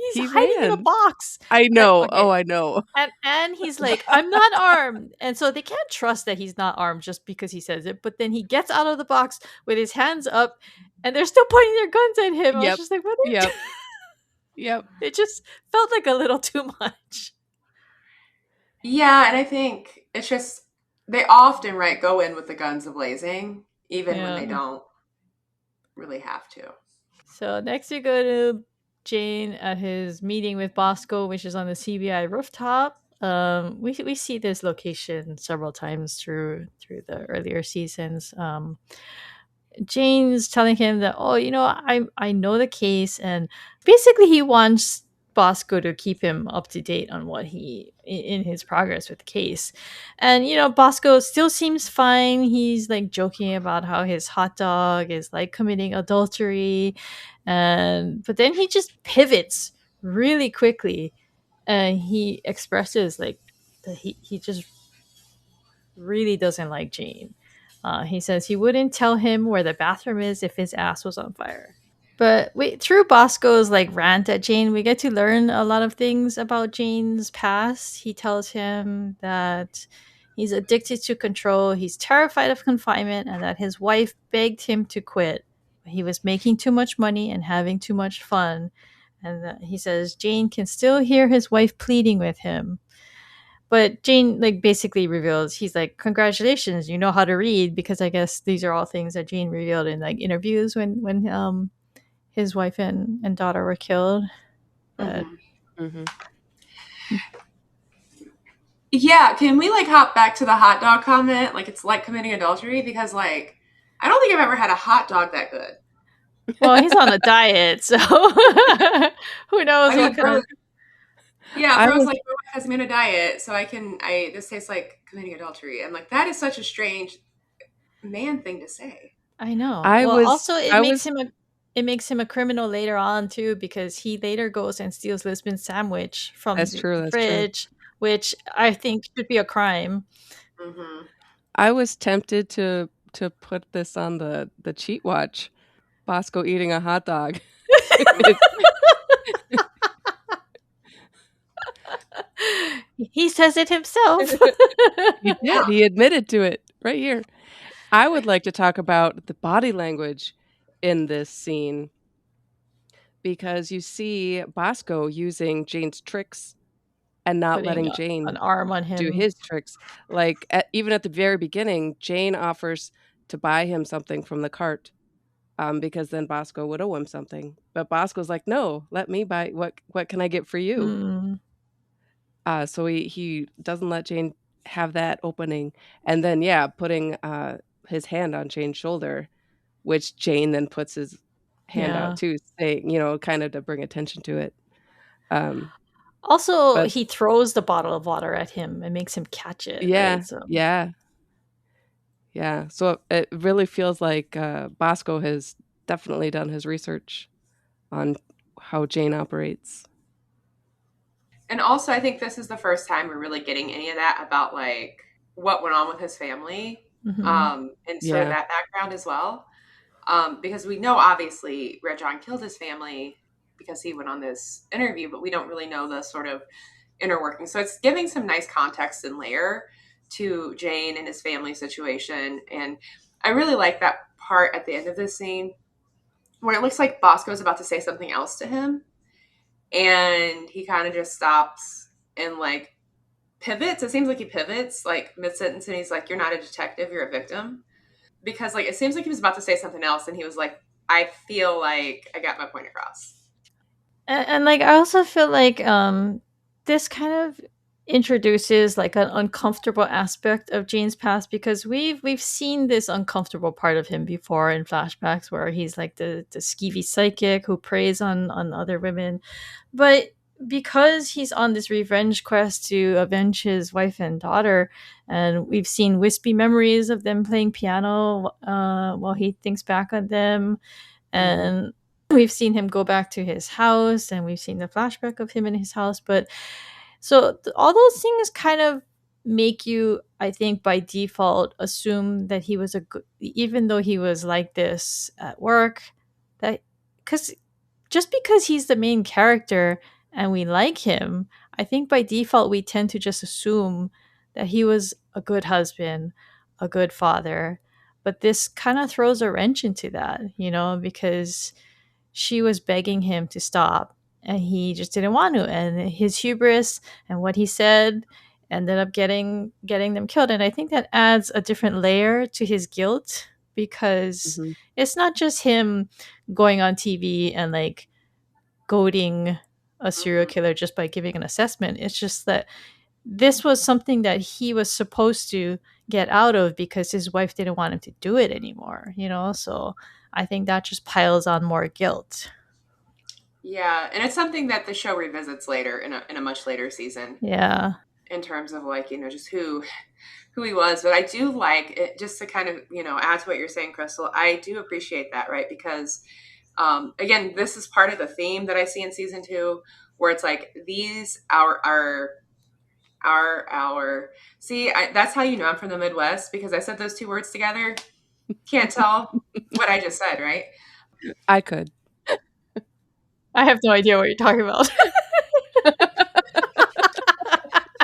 He's He hiding in a ran. box. I know. Okay, Oh, I know. and he's like, I'm not armed. And so they can't trust that he's not armed just because he says it. But then he gets out of the box with his hands up, and they're still pointing their guns at him. I was Yep. just like, what are you Yep. doing? Yep. It just felt like a little too much. Yeah, and I think it's just, they often, right, go in with the guns blazing, even when they Yeah. don't really have to. So next we go to Jane at his meeting with Bosco, which is on the CBI rooftop. We see this location several times through the earlier seasons. Jane's telling him that, oh, I know the case, and basically he wants Bosco to keep him up to date on what in his progress with the case. And Bosco still seems fine. He's like joking about how his hot dog is like committing adultery, and but then he just pivots really quickly, and he expresses like that he just really doesn't like Jane. He says he wouldn't tell him where the bathroom is if his ass was on fire. But through Bosco's like rant at Jane, we get to learn a lot of things about Jane's past. He tells him that he's addicted to control, he's terrified of confinement, and that his wife begged him to quit. He was making too much money and having too much fun. And he says Jane can still hear his wife pleading with him. But Jane like basically reveals, he's like, congratulations, you know how to read, because I guess these are all things that Jane revealed in like interviews when his wife and daughter were killed. But Mm-hmm. Mhm. Yeah, can we like hop back to the hot dog comment? Like it's like committing adultery because like I don't think I've ever had a hot dog that good. Well, he's on a diet, so who knows I what mean, kind of. yeah, I bro's was like, "My wife has me on a diet, so I this tastes like committing adultery." I'm like, that is such a strange man thing to say. I know. I Well, was also I was it makes him a criminal later on too because he later goes and steals Lisbon's sandwich from That's the true, that's true. fridge, which I think should be a crime. Hmm. I was tempted to put this on the cheat watch. Bosco eating a hot dog. It He says it himself. he Yeah. did, he admitted to it right here. I would like to talk about the body language in this scene because you see Bosco using Jane's tricks and not Putting letting an Jane arm on do him. his tricks. Like, even at the very beginning, Jane offers to buy him something from the cart, because then Bosco would owe him something. But Bosco's like, "No, let me buy what can I get for you?" Mm, So he doesn't let Jane have that opening, and then, yeah, putting, his hand on Jane's shoulder, which Jane then puts his hand out yeah. too, saying, kind of to bring attention to it. Um, Also, but he throws the bottle of water at him and makes him catch it, right? yeah, So, yeah, yeah. So it really feels like, Bosco has definitely done his research on how Jane operates. And also, I think this is the first time we're really getting any of that about like what went on with his family, mhm. and sort of Yeah. that background as well. Because we know obviously Red John killed his family because he went on this interview, but we don't really know the sort of inner working. So it's giving some nice context and layer to Jane and his family situation. And I really like that part at the end of this scene where it looks like Bosco's about to say something else to him. And he kind of just stops and like pivots. It seems like he pivots like mid sentence and he's like, "You're not a detective, you're a victim." Because like it seems like he was about to say something else and he was like, "I feel like I got my point across." And like I also feel like this kind of introduces like an uncomfortable aspect of Jane's past because we've seen this uncomfortable part of him before in flashbacks where he's like the skeevy psychic who preys on other women. But because he's on this revenge quest to avenge his wife and daughter, and we've seen wispy memories of them playing piano while he thinks back on them, Mhm. and we've seen him go back to his house, and we've seen the flashback of him in his house. But so all those things kind of make you, I think, by default, assume that he was a good, even though he was like this at work, that because just because he's the main character and we like him, I think by default we tend to just assume that he was a good husband, a good father. But this kind of throws a wrench into that, because she was begging him to stop and he just didn't want to. And his hubris and what he said ended up getting them killed. And I think that adds a different layer to his guilt because Mhm. it's not just him going on TV and like goading a serial Hmm. killer just by giving an assessment. It's just that this was something that he was supposed to get out of because his wife didn't want him to do it anymore. So I think that just piles on more guilt. Yeah, and it's something that the show revisits later in a much later season Yeah. in terms of like just who he was. But I do like it just to kind of add to what you're saying, Crystal. I do appreciate that, right? Because again, this is part of the theme that I see in season two, where it's like these our see that's how you know I'm from the Midwest because I said those two words together. Can't tell what I just said, right? I could. I have no idea what you're talking about.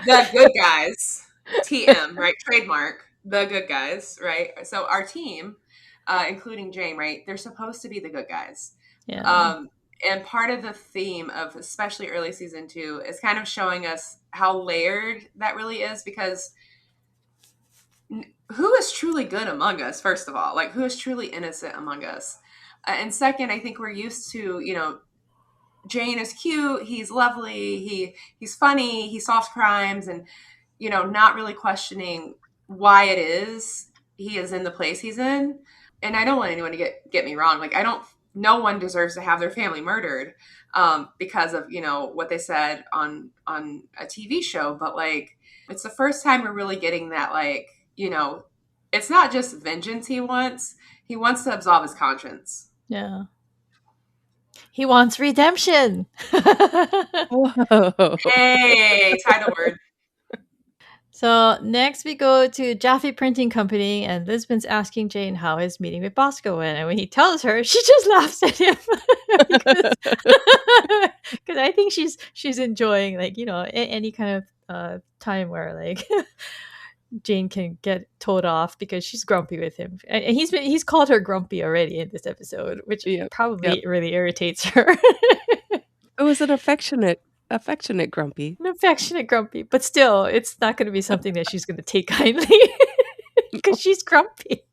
The good guys, TM, right? Trademark, the good guys, right? So our team, including Jane, right? They're supposed to be the good guys. Yeah. Um, and part of the theme of especially early season two is kind of showing us how layered that really is because who is truly good among us, first of all? Like, who is truly innocent among us? And second, I think we're used to, Jane is cute, he's lovely, he's funny, he solves crimes, and not really questioning why it is he is in the place he's in. And I don't want anyone to get me wrong. Like, I don't, no one deserves to have their family murdered because of, what they said on a TV show. But like, it's the first time we're really getting that, like, it's not just vengeance he wants to absolve his conscience. Yeah. He wants redemption. Whoa. Hey, title word. So next we go to Jaffe Printing Company, and Lisbon's asking Jane how his meeting with Bosco went, and when he tells her, she just laughs at him because I think she's enjoying, like, any kind of time where, like, Jane can get told off because she's grumpy with him, and he's called her grumpy already in this episode, which Yep. probably really irritates her. It was an affectionate grumpy. An affectionate grumpy, but still, it's not going to be something that she's going to take kindly because she's grumpy.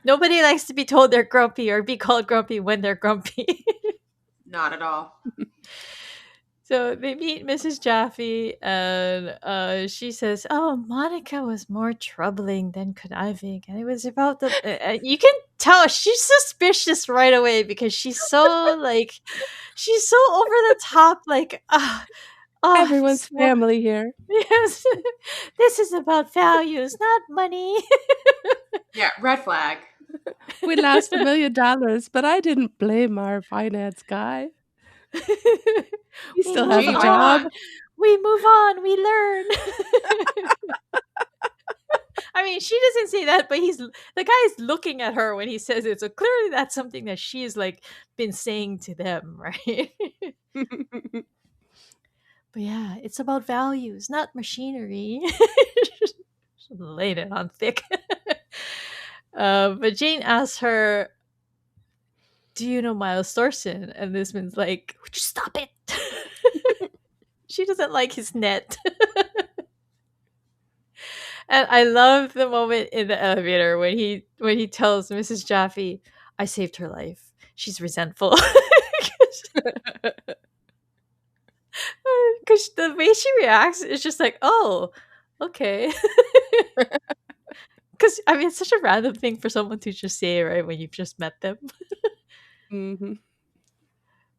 Nobody likes to be told they're grumpy or be called grumpy when they're grumpy. Not at all. So they meet Mrs. Jaffe, and she says, "Oh, Monica was more troubling than conniving, and it was about the." You can tell she's suspicious right away because she's so she's so over the top, like, Everyone's family here. Yes, this is about values, not money. Yeah, red flag. We lost $1 million, but I didn't blame our finance guy. He still has a job. We move on. We learn. I mean, she doesn't say that, but the guy's looking at her when he says it. So clearly, that's something that she's like been saying to them, right? But yeah, it's about values, not machinery. Laid it on thick. But Jane asks her, "Do you know Miles Thorson?" And Lisbon's like, "Would you stop it?" She doesn't like his net. And I love the moment in the elevator when he tells Mrs. Jaffe, "I saved her life. She's resentful." Because the way she reacts is just like, "Oh, okay." Because, I mean, it's such a random thing for someone to just say, right, when you've just met them. Mm-hmm.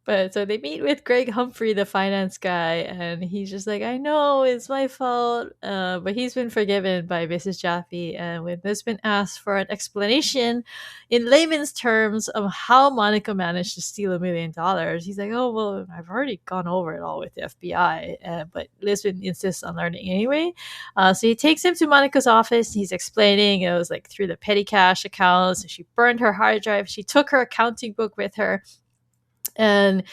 But so they meet with Greg Humphrey, the finance guy, and he's just like, "I know it's my fault," but he's been forgiven by Mrs. Jaffe. And when Lisbon asks for an explanation in layman's terms of how Monica managed to steal $1 million, he's like, "Oh, well, I've already gone over it all with the FBI." But Lisbon insists on learning anyway. So he takes him to Monica's office. He's explaining it was like through the petty cash accounts. She burned her hard drive. She took her accounting book with her. And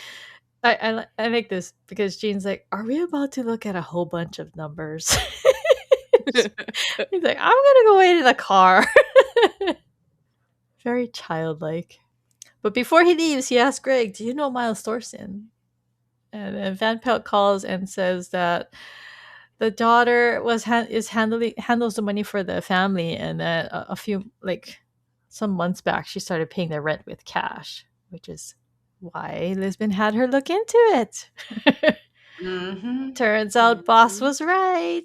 I like this because Jean's like, "Are we about to look at a whole bunch of numbers?" He's like, "I'm gonna go wait in the car." Very childlike. But before he leaves, he asks Greg, "Do you know Miles Thorson?" And then Van Pelt calls and says that the daughter handles the money for the family, and that a few, like, some months back, she started paying their rent with cash, which is why Lisbon had her look into it. Mm-hmm. Turns out Boss was right.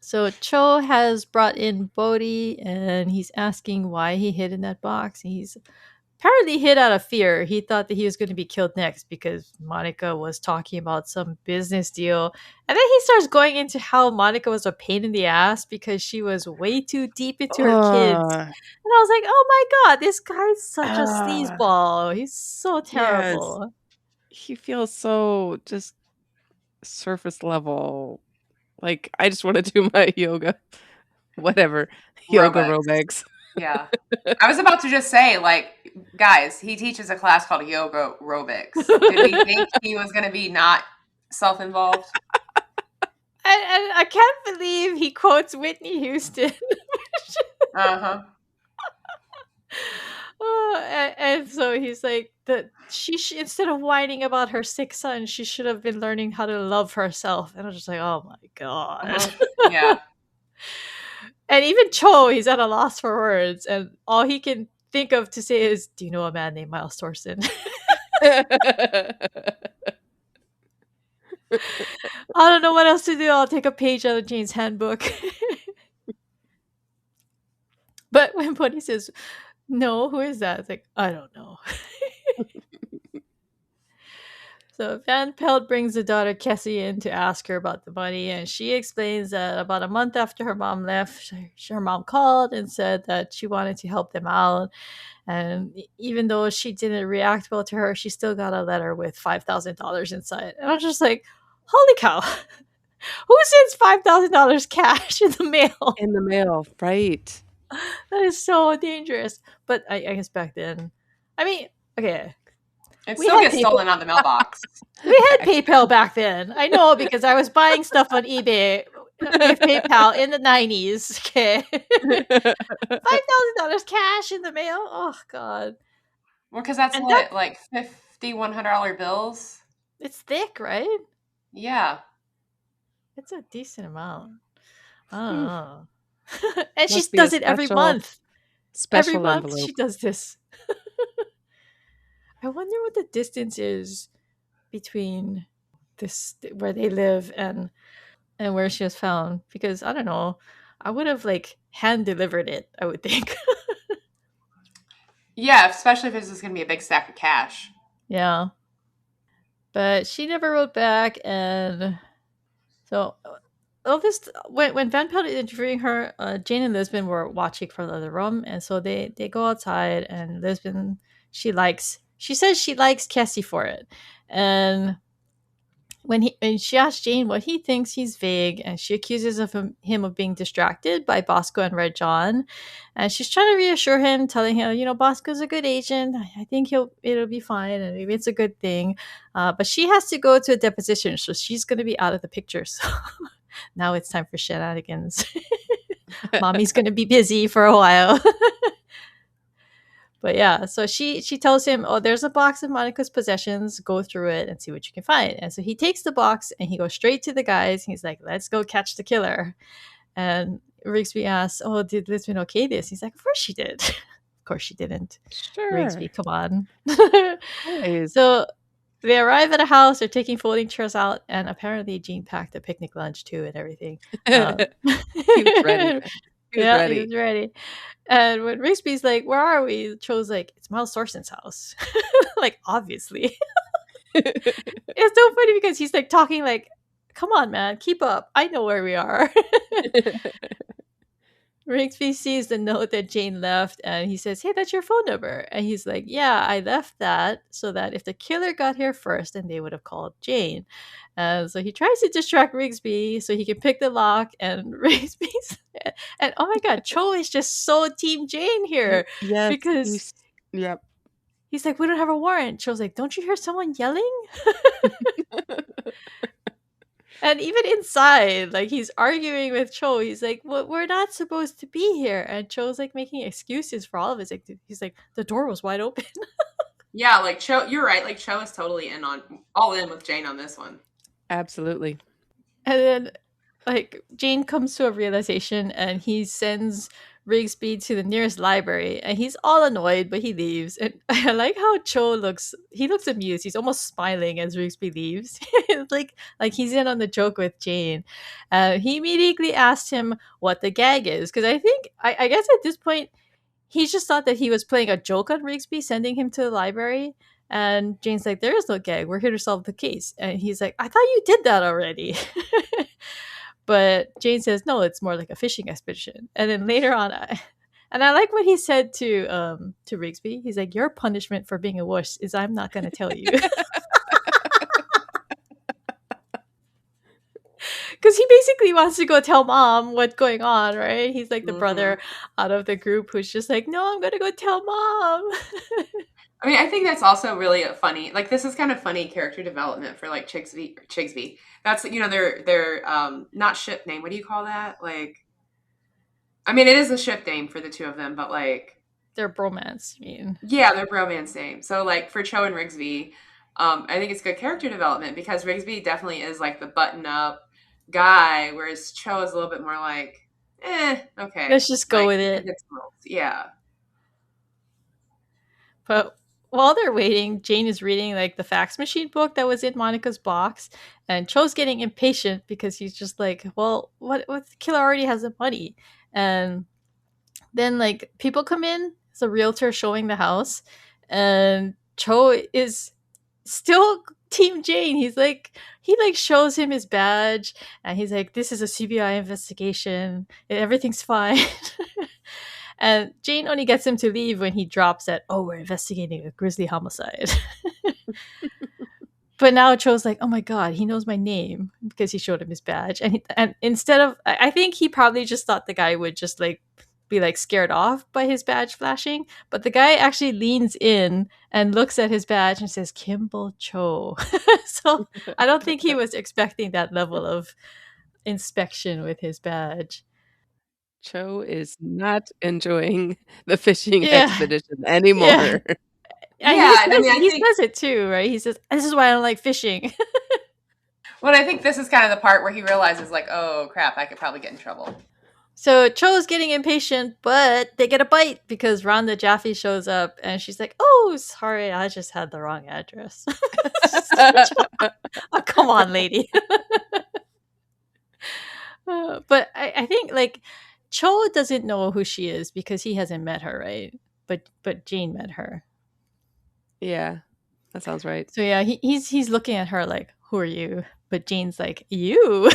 So Cho has brought in Bodhi, and he's asking why he hid in that box. He's apparently hid out of fear. He thought that he was going to be killed next because Monica was talking about some business deal. And then he starts going into how Monica was a pain in the ass because she was way too deep into her kids. And I was like, oh my God, this guy's such a sleazeball. He's so terrible. Yes. He feels so just surface level. Like, I just want to do my yoga, whatever, yoga aerobics. Yeah. I was about to just say, like, guys, he teaches a class called yoga aerobics. Did we think he was going to be not self-involved? And I can't believe he quotes Whitney Houston. Uh-huh. And so he's like, that she instead of whining about her sick son, she should have been learning how to love herself. And I was just like, oh my God. Uh-huh. Yeah. And even Cho, he's at a loss for words, and all he can think of to say is, "Do you know a man named Miles Thorson?" I don't know what else to do. I'll take a page out of Jane's handbook. But when Buddy says, "No, who is that?" It's like, I don't know. So Van Pelt brings the daughter Cassie in to ask her about the money, and she explains that about a month after her mom left, her mom called and said that she wanted to help them out. And even though she didn't react well to her, she still got a letter with $5,000 inside. And I was just like, holy cow. Who sends $5,000 cash in the mail? In the mail, right. That is so dangerous. But I guess back then, I mean, okay, It we still had gets PayPal. stolen out the mailbox. We had PayPal back then. I know because I was buying stuff on eBay with PayPal in the 90s. Okay. $5,000 cash in the mail. Oh, God. Well, because that's And that what, like $100 bills? it's thick, right? Yeah. It's a decent amount. I don't Ooh, know. And she must be a does it every month. Every special month she envelope. does this. I wonder what the distance is between this where they live and where she was found, because I don't know. I would have like hand delivered it, I would think. Yeah, especially if it's just going to be a big stack of cash. Yeah. But she never wrote back, and so all this when Van Pelt is interviewing her, Jane and Lisbon were watching from the other room, and so they go outside, and Lisbon she says she likes Cassie for it, and when she asks Jane what he thinks, he's vague, and she accuses him of being distracted by Bosco and Red John, and she's trying to reassure him, telling him, Bosco's a good agent. I think it'll be fine, and maybe it's a good thing. But she has to go to a deposition, so she's going to be out of the picture. So now it's time for shenanigans. Mommy's going to be busy for a while. But yeah, so she tells him, "Oh, there's a box of Monica's possessions. Go through it and see what you can find." And so he takes the box and he goes straight to the guys. He's like, "Let's go catch the killer." And Rigsby asks, "Oh, did Lisbon okay this?" He's like, "Of course she did." Of course she didn't. Sure. Rigsby, come on. Always. So they arrive at a house. They're taking folding chairs out, and apparently Jean packed a picnic lunch too and everything. He was ready. He was Yeah, he ready. was ready. And when Rigsby's like, "Where are we?" Cho's like, "It's Miles Sorson's house." Like, obviously. It's so funny because he's like talking like, "Come on, man, keep up. I know where we are." Rigsby sees the note that Jane left and he says, "Hey, that's your phone number." And he's like, "Yeah, I left that so that if the killer got here first, then they would have called Jane." So he tries to distract Rigsby so he can pick the lock, and Rigsby's and oh my god, Cho is just so team Jane here Yes, because yep. he's like, "We don't have a warrant." Cho's like, "Don't you hear someone yelling?" And even inside, like he's arguing with Cho. He's like, "Well, we're not supposed to be here." And Cho's like making excuses for all of it. Like, he's like, "The door was wide open." Yeah, like Cho, you're right. Like Cho is totally all in with Jane on this one. Absolutely. And then, like, Jane comes to a realization and he sends Rigsby to the nearest library. And he's all annoyed, but he leaves. And I like how Cho looks. He looks amused. He's almost smiling as Rigsby leaves. It's like he's in on the joke with Jane. He immediately asked him what the gag is. Because I guess at this point, he just thought that he was playing a joke on Rigsby, sending him to the library. And Jane's like, "There is no gag. We're here to solve the case." And he's like, "I thought you did that already." But Jane says, "No, it's more like a fishing expedition." And then later on, and I like what he said to Rigsby. He's like, "Your punishment for being a wuss is I'm not going to tell you." Because he basically wants to go tell mom what's going on, right? He's like the brother out of the group who's just like, "No, I'm going to go tell mom." I mean, I think that's also really a funny. Like, this is kind of funny character development for like Chigsby. That's their not ship name. What do you call that? Like, I mean, it is a ship name for the two of them, but like Their bromance, I mean. yeah, their bromance name. So like for Cho and Rigsby, I think it's good character development because Rigsby definitely is like the button up guy, whereas Cho is a little bit more like, okay, Let's just go like with it. yeah. But while they're waiting, Jane is reading like the fax machine book that was in Monica's box, and Cho's getting impatient because he's just like, "Well, what the killer already has the money." And then like people come in, it's a realtor showing the house, and Cho is still Team Jane. He like shows him his badge, and he's like, "This is a CBI investigation. Everything's fine." And Jane only gets him to leave when he drops that, "Oh, we're investigating a grisly homicide." But now Cho's like, "Oh my god, he knows my name," because he showed him his badge, and instead of, I think he probably just thought the guy would just like be like scared off by his badge flashing, but the guy actually leans in and looks at his badge and says Kimball Cho. So I don't think he was expecting that level of inspection with his badge. Cho is not enjoying the fishing Yeah, expedition yeah. anymore. And Yeah, and I mean, I he think says it too, right? He says, "This is why I don't like fishing." well, I think this is kind of the part where he realizes, like, oh crap, I could probably get in trouble. So Cho's getting impatient, but they get a bite because Rhonda Jaffe shows up, and she's like, "Oh, sorry, I just had the wrong address." Oh, come on, lady. But I think like Cho doesn't know who she is because he hasn't met her, right? But Jane met her. Yeah, that sounds right. So yeah, he's looking at her like, "Who are you?" But Jane's like, "You."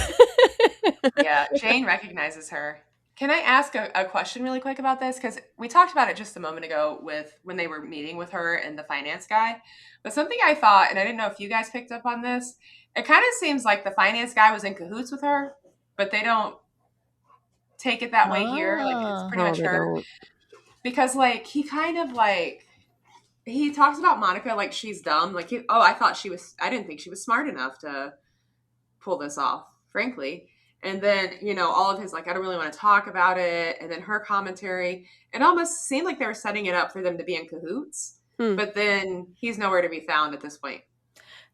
Yeah, Jane recognizes her. Can I ask a question really quick about this? Because we talked about it just a moment ago with when they were meeting with her and the finance guy. But something I thought, and I didn't know if you guys picked up on this, it kind of seems like the finance guy was in cahoots with her, but they don't take it that way here. Like it's Ah. pretty No, much they her. don't. Because like he kind of like he talks about Monica like she's dumb. Like oh, I didn't think she was smart enough to pull this off, frankly. And then, all of his, like, I don't really want to talk about it. And then her commentary, it almost seemed like they were setting it up for them to be in cahoots. Hmm. But then he's nowhere to be found at this point.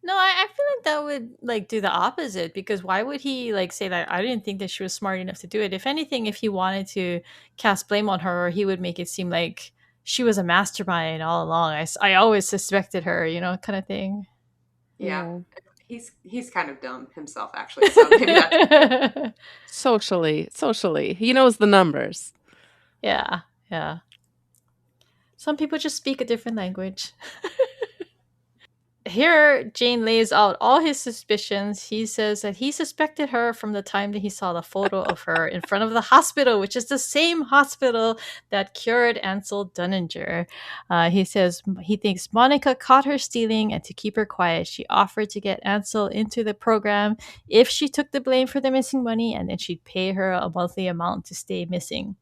No, I feel like that would like do the opposite, because why would he like say that I didn't think that she was smart enough to do it? If anything, if he wanted to cast blame on her, he would make it seem like she was a mastermind all along. I always suspected her, kind of thing. Yeah. Yeah. He's kind of dumb himself, actually. So maybe that's Socially, he knows the numbers. Yeah, yeah. Some people just speak a different language. Here, Jane lays out all his suspicions. He says that he suspected her from the time that he saw the photo of her in front of the hospital, which is the same hospital that cured Ansel Dunninger. He says he thinks Monica caught her stealing, and to keep her quiet, she offered to get Ansel into the program if she took the blame for the missing money, and then she'd pay her a monthly amount to stay missing.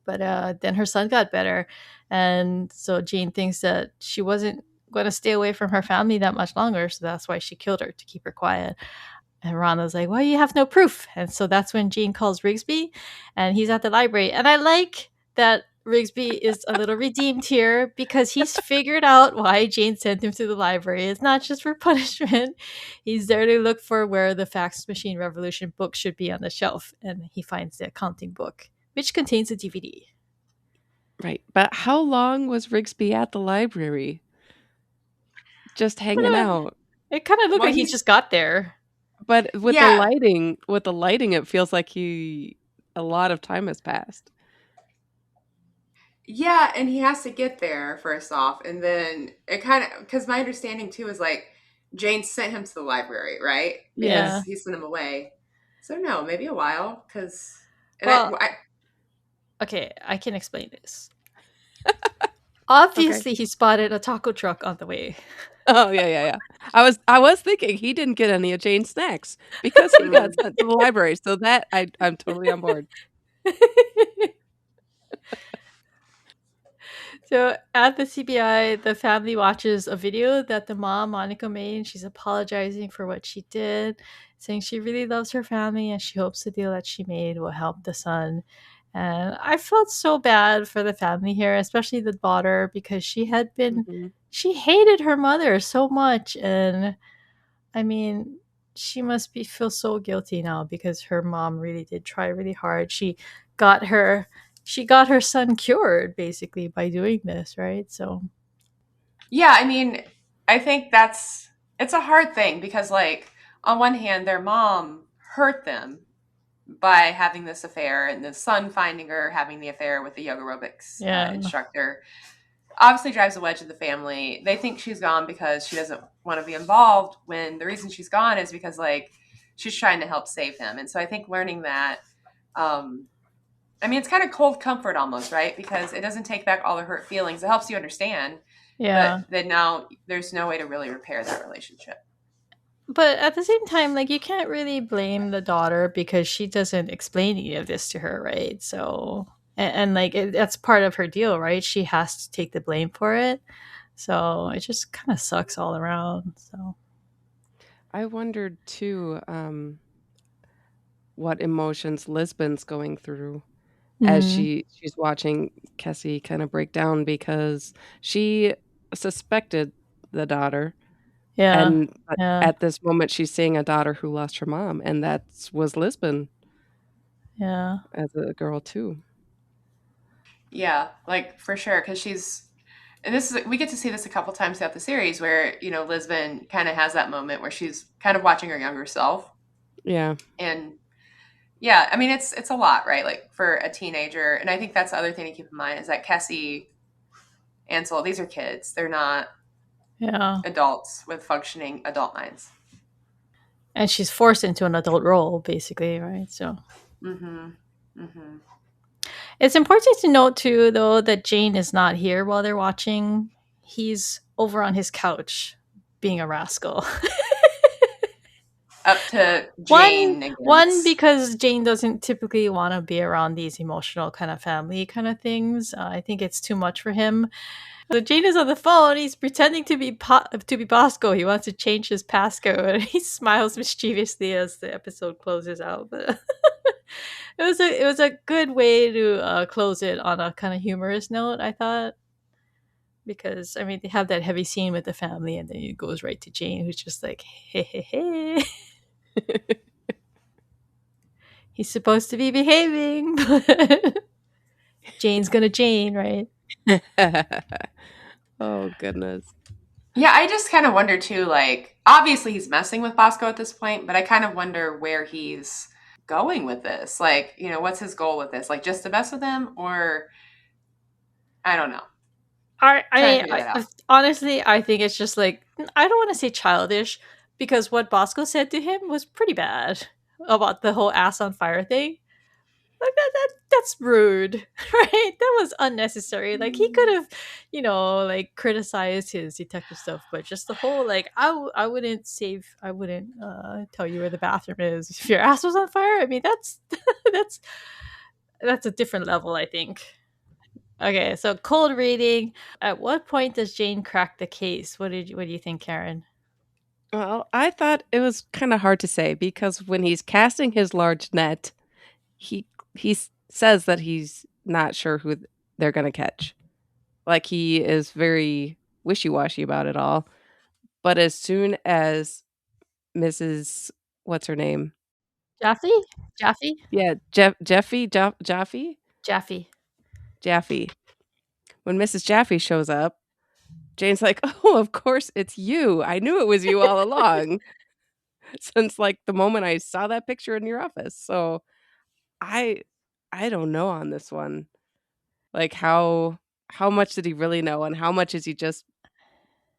But then her son got better, and so Jane thinks that she wasn't going to stay away from her family that much longer, so that's why she killed her, to keep her quiet. And Rhonda's like, "Well, you have no proof." And so that's when Jane calls Rigsby, and he's at the library. And I like that Rigsby is a little redeemed here because he's figured out why Jane sent him to the library. It's not just for punishment. He's there to look for where the fax machine revolution book should be on the shelf, and he finds the accounting book, which contains a DVD. Right. But how long was Rigsby at the library? Just I hanging don't know. out. It kind of looked well, like he just got there. But with the yeah, lighting, it feels like a lot of time has passed. yeah, and he has to get there first off, and then it kind of because my understanding too is like Jane sent him to the library, right? Yeah. Yeah. Because he sent him away. So no, maybe a while because and Well, I okay, I can explain this. Okay. Obviously, he spotted a taco truck on the way. Oh, yeah. I was thinking he didn't get any of Jane's snacks because he got mm, sent to the library, so that I'm totally on board. So at the CBI, the family watches a video that the mom, Monica, made, and she's apologizing for what she did, saying she really loves her family and she hopes the deal that she made will help the son. And I felt so bad for the family here, especially the daughter, because Mhm. she hated her mother so much. And I mean, she must be feel so guilty now because her mom really did try really hard. Got her she got her son cured basically by doing this, right? So Yeah, I mean, I think it's a hard thing because, like, on one hand, their mom hurt them by having this affair, and the son finding her having the affair with the yoga aerobics Yeah. instructor obviously drives a wedge in the family. They think she's gone because she doesn't want to be involved, when the reason she's gone is because, like, she's trying to help save him. And so I think learning that, um, I mean, it's kind of cold comfort almost, right? Because it doesn't take back all the hurt feelings. It helps you understand, but Yeah. then now there's no way to really repair that relationship. But at the same time, like you can't really blame the daughter because she doesn't explain any of this to her, right? So and like that's part of her deal, right? She has to take the blame for it. So it just kind of sucks all around. So I wondered too, what emotions Lisbon's going through as mm, she's watching Kessie kind of break down, because she suspected the daughter, yeah, and yeah, at this moment she's seeing a daughter who lost her mom, and that was Lisbon yeah, as a girl too. Yeah, like for sure, because and this is we get to see this a couple times throughout the series where Lisbon kind of has that moment where she's kind of watching her younger self, Yeah. and yeah, I mean it's a lot, right? Like for a teenager, and I think that's the other thing to keep in mind is that Kessie, Ansel, these are kids. They're not yeah. adults with functioning adult minds. And she's forced into an adult role, basically, right? So Mm-hmm. Mm-hmm. it's important to note too, though, that Jane is not here while they're watching. He's over on his couch, being a rascal. Up to one Jane one Niggins. because Jane doesn't typically want to be around these emotional kind of family kind of things. I think it's too much for him. So Jane is on the phone. He's pretending to be Bosco. He wants to change his passcode. He smiles mischievously as the episode closes out. But it was a good way to close it on a kind of humorous note, I thought, because I mean they have that heavy scene with the family, and then it goes right to Jane, who's just like, hey, hey, hey. He's supposed to be behaving, but Jane's gonna Jane, right? Oh goodness. Yeah, I just kind of wonder too, like, obviously he's messing with Bosco at this point, but I kind of wonder where he's going with this. Like, what's his goal with this? Like, just to mess with him, or I don't know. I Trying to mean, figure that out. honestly, I think it's just like I don't want to say childish because what Bosco said to him was pretty bad about the whole ass on fire thing. Like that's rude, right? That was unnecessary. Like he could have, like criticized his detective stuff, but just the whole like I wouldn't tell you where the bathroom is if your ass was on fire. I mean that's that's that's a different level, I think. Okay, so cold reading. At what point does Jane crack the case? What do you think, Karen? Well, I thought it was kind of hard to say, because when he's casting his large net, he says that he's not sure who they're going to catch. Like, he is very wishy-washy about it all. But as soon as Mrs. what's her name? Jaffe? Jaffe? Yeah, Jaffe? Jaffe. Jaffe. When Mrs. Jaffe shows up, Jane's like, "Oh, of course it's you. I knew it was you all along since, like, the moment I saw that picture in your office." So, I I don't know on this one. Like, how much did he really know, and how much is he just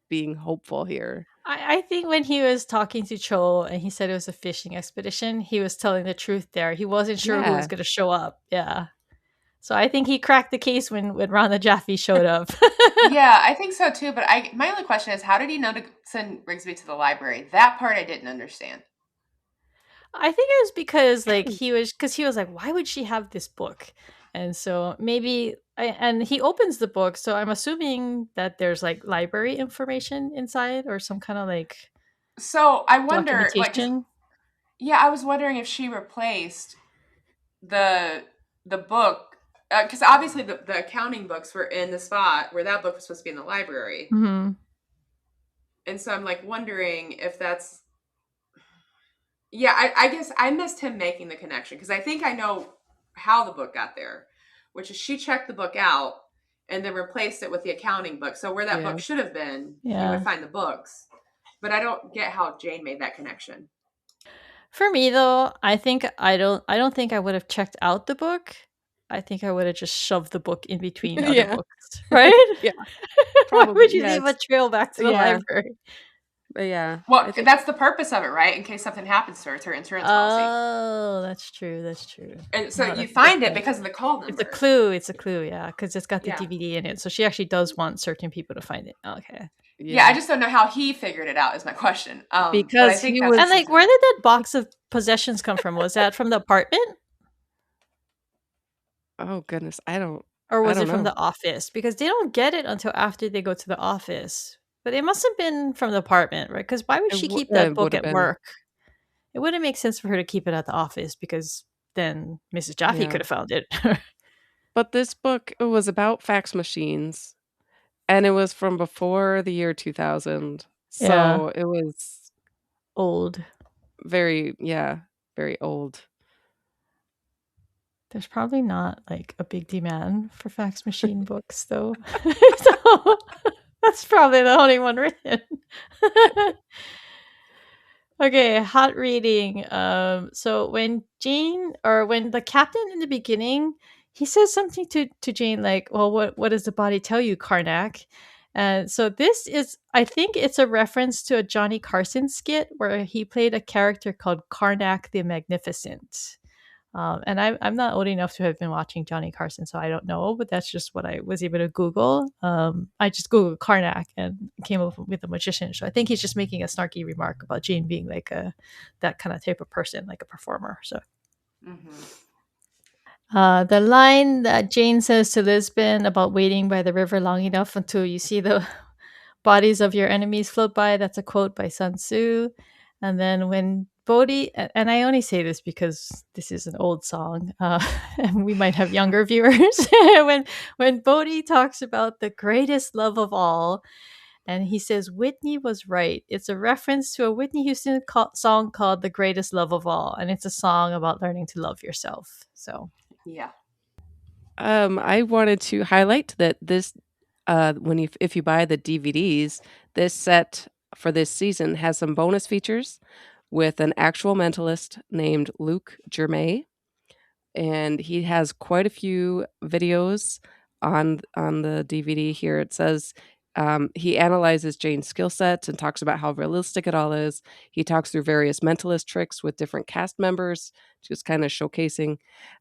being hopeful here? I think when he was talking to Cho and he said it was a fishing expedition, he was telling the truth there. He wasn't sure who was Yeah. going to show up. Yeah. So I think he cracked the case when Rhonda Jaffe showed up. Yeah, I think so too. But my only question is, how did he know to send Rigsby to the library? That part I didn't understand. I think it was because he was like, why would she have this book? And so and he opens the book, so I'm assuming that there's like library information inside or some kind of like So I wonder, like, documentation. yeah, I was wondering if she replaced the book, because obviously the accounting books were in the spot where that book was supposed to be in the library, Hmm. and so I'm like wondering if that's, yeah, I guess I missed him making the connection, because I think I know how the book got there, which is she checked the book out and then replaced it with the accounting book. So where that book should have been, you would Yeah. find the books. But I don't get how Jane made that connection. For me though, I don't think I would have checked out the book. I think I would have just shoved the book in between other Yeah. books, right? Yeah, Why probably, would you leave a yes. trail back to the Yeah, library? but yeah, Well, I think that's the purpose of it, right? In case something happens to her, it's her insurance policy. Oh, that's true. That's true. And so No, you that's a good find it point. because of the call It's a number. clue. It's a clue, yeah, because it's got the Yeah. DVD in it. So she actually does want certain people to find it. Okay. Yeah, I just don't know how he figured it out is my question. But I because think he that's was And like, where did that box of possessions come from? Was that from the apartment? oh goodness, Or I was don't it from know. the office? Because they don't get it until after they go to the office. But it must have been from the apartment, right? Because why would she keep that It would book have at been, work? It wouldn't make sense for her to keep it at the office because then Mrs. Jaffe yeah. could have found it. But this book, it was about fax machines, and it was from before the year 2000. Yeah, So it was old. very old. There's probably not like a big demand for fax machine books, though. So that's probably the only one written. Okay, hot reading. So when the captain in the beginning, he says something to Jane like, "Well, what does the body tell you, Karnak?" And so this is, I think, it's a reference to a Johnny Carson skit where he played a character called Karnak the Magnificent. And I'm not old enough to have been watching Johnny Carson, so I don't know, but that's just what I was able to Google. I just Googled Karnak and came up with a magician. So I think he's just making a snarky remark about Jane being like that kind of type of person, like a performer. So the line that Jane says to Lisbon about waiting by the river long enough until you see the bodies of your enemies float by, that's a quote by Sun Tzu. And then when Bodhi, and I only say this because this is an old song, and we might have younger viewers. when Bodhi talks about the greatest love of all, and he says Whitney was right. It's a reference to a Whitney Houston song called "The Greatest Love of All," and it's a song about learning to love yourself. So yeah. I wanted to highlight that this, if you buy the DVDs, this set for this season has some bonus features with an actual mentalist named Luke Germain, and he has quite a few videos on the DVD here. It says he analyzes Jane's skill sets and talks about how realistic it all is. He talks through various mentalist tricks with different cast members, just kind of showcasing.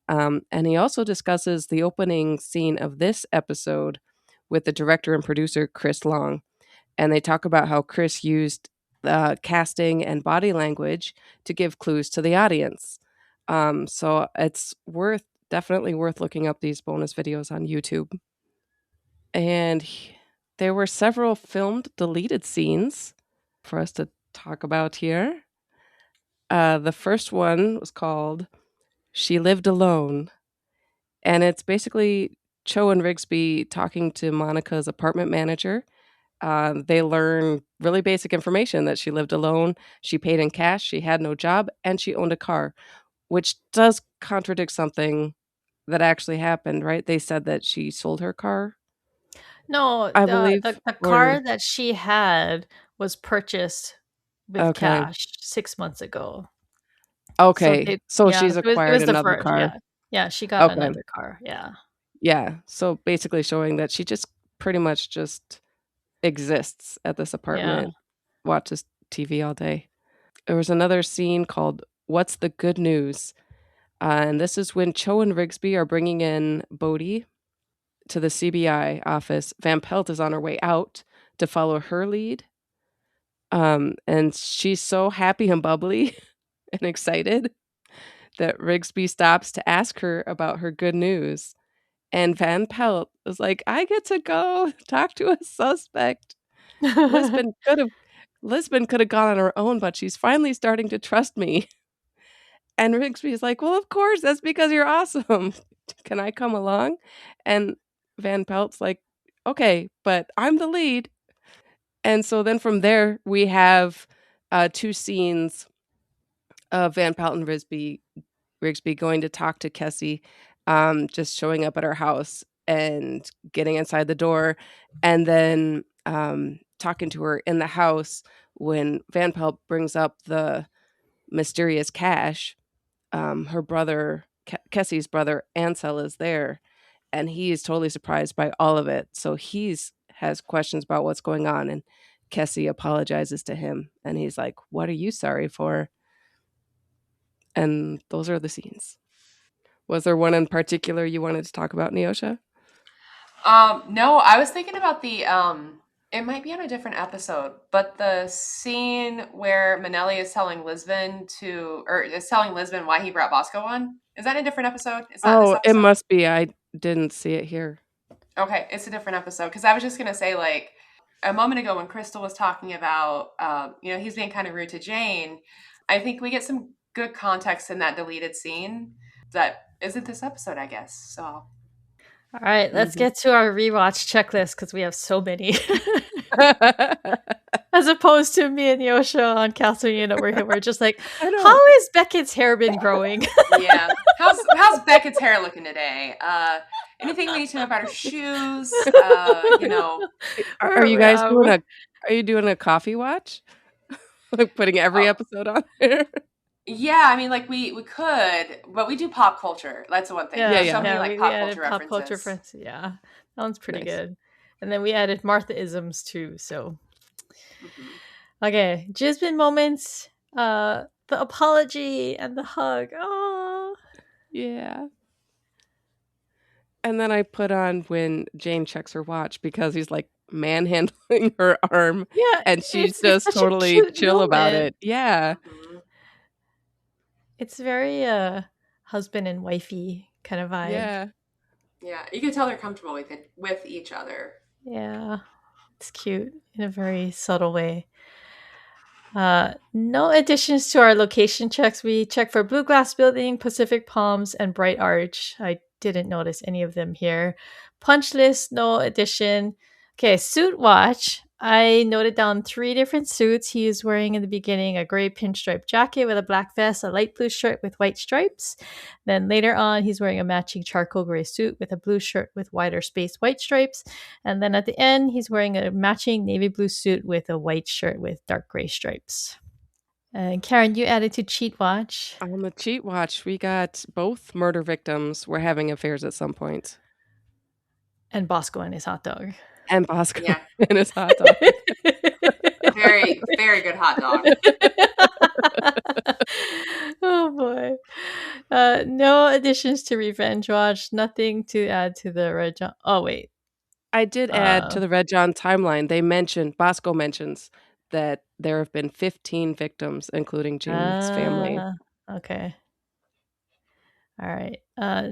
And he also discusses the opening scene of this episode with the director and producer Chris Long, and they talk about how Chris used casting and body language to give clues to the audience. So it's definitely worth looking up these bonus videos on YouTube. And there were several filmed deleted scenes for us to talk about here. The first one was called "She Lived Alone," and it's basically Cho and Rigsby talking to Monica's apartment manager. They learn really basic information that she lived alone, she paid in cash, she had no job, and she owned a car, which does contradict something that actually happened, right? They said that she sold her car, no, I the believe, the or car that she had was purchased with okay. cash 6 months ago. So Okay, they, so yeah, she's so it acquired was the another first, yeah, car. yeah, she got Okay. another car, yeah, Yeah, so basically showing that she just pretty much just exists at this yeah. apartment, watches TV all day. There was another scene called "What's the Good News?" And this is when Cho and Rigsby are bringing in Bodhi to the CBI office. Van Pelt is on her way out to follow her lead. And she's so happy and bubbly and excited that Rigsby stops to ask her about her good news. And Van Pelt is like, I get to go talk to a suspect. Lisbon could have Lisbon could have gone on her own, but she's finally starting to trust me. And Rigsby is like, well, of course, that's because you're awesome. Can I come along? And Van Pelt's like, okay, but I'm the lead. And so then from there, we have two scenes of Van Pelt and Rigsby going to talk to Kessie, just showing up at her house. and getting inside the door, and then talking to her in the house when Van Pelt brings up the mysterious cash. Her brother, Kessie's brother, Ansel, is there, and he is totally surprised by all of it. So he's has questions about what's going on, and Kessie apologizes to him, and he's like, "What are you sorry for?" And those are the scenes. Was there one in particular you wanted to talk about, Neosha? No, I was thinking about the it might be on a different episode, but the scene where Manelli is telling Lisbon why he brought Bosco on. Is that a different episode? It's not in this Oh, it episode? must be. I didn't see it here. Okay, it's a different episode because I was just gonna say, like, a moment ago when Crystal was talking about, he's being kind of rude to Jane. I think we get some good context in that deleted scene that isn't this episode, I guess. So, All right, let's Mhm. get to our rewatch checklist because we have so many. As opposed to me and Yosha on Castle Unit, where we're just like, I how know. is Beckett's hair been growing? yeah, how's Beckett's hair looking today? Anything we need to know about her shoes? Are Where you guys doing a are you doing a coffee watch? Like putting every Oh, episode on there? yeah, I mean, like we could, but we do pop culture. That's the one thing. Yeah, Yeah, There's so yeah. many yeah, like we pop added culture pop culture references. friends. Yeah, that one's pretty Nice. good. And then we added Martha isms too. So Mhm. okay, Jisbin moments, the apology and the hug. Oh, Yeah. And then I put on when Jane checks her watch because he's like manhandling her arm yeah, and she's it's just such a totally cute chill about moment. it. Yeah. Mhm. It's very husband and wifey kind of vibe. Yeah. Yeah, you can tell they're comfortable with each other. Yeah, it's cute in a very subtle way. No additions to our location checks. We checked for Blue Glass Building, Pacific Palms, and Bright Arch. I didn't notice any of them here. Punch list, no addition. Okay, suit watch. I noted down 3 different suits he is wearing in the beginning: a gray pinstripe jacket with a black vest, a light blue shirt with white stripes. Then later on, he's wearing a matching charcoal gray suit with a blue shirt with wider spaced white stripes. And then at the end, he's wearing a matching navy blue suit with a white shirt with dark gray stripes. And Karen, you added to Cheat Watch On the cheat watch, we got both murder victims were having affairs at some point. and Bosco and his hot dog. And Bosco Yeah, and his hot dog. very very good hot dog. Oh boy. No additions to Revenge Watch. Nothing to add to the Red John. Oh wait. I did add Uh, to the Red John timeline, Bosco mentions that there have been 15 victims, including Jane's family. okay. All right.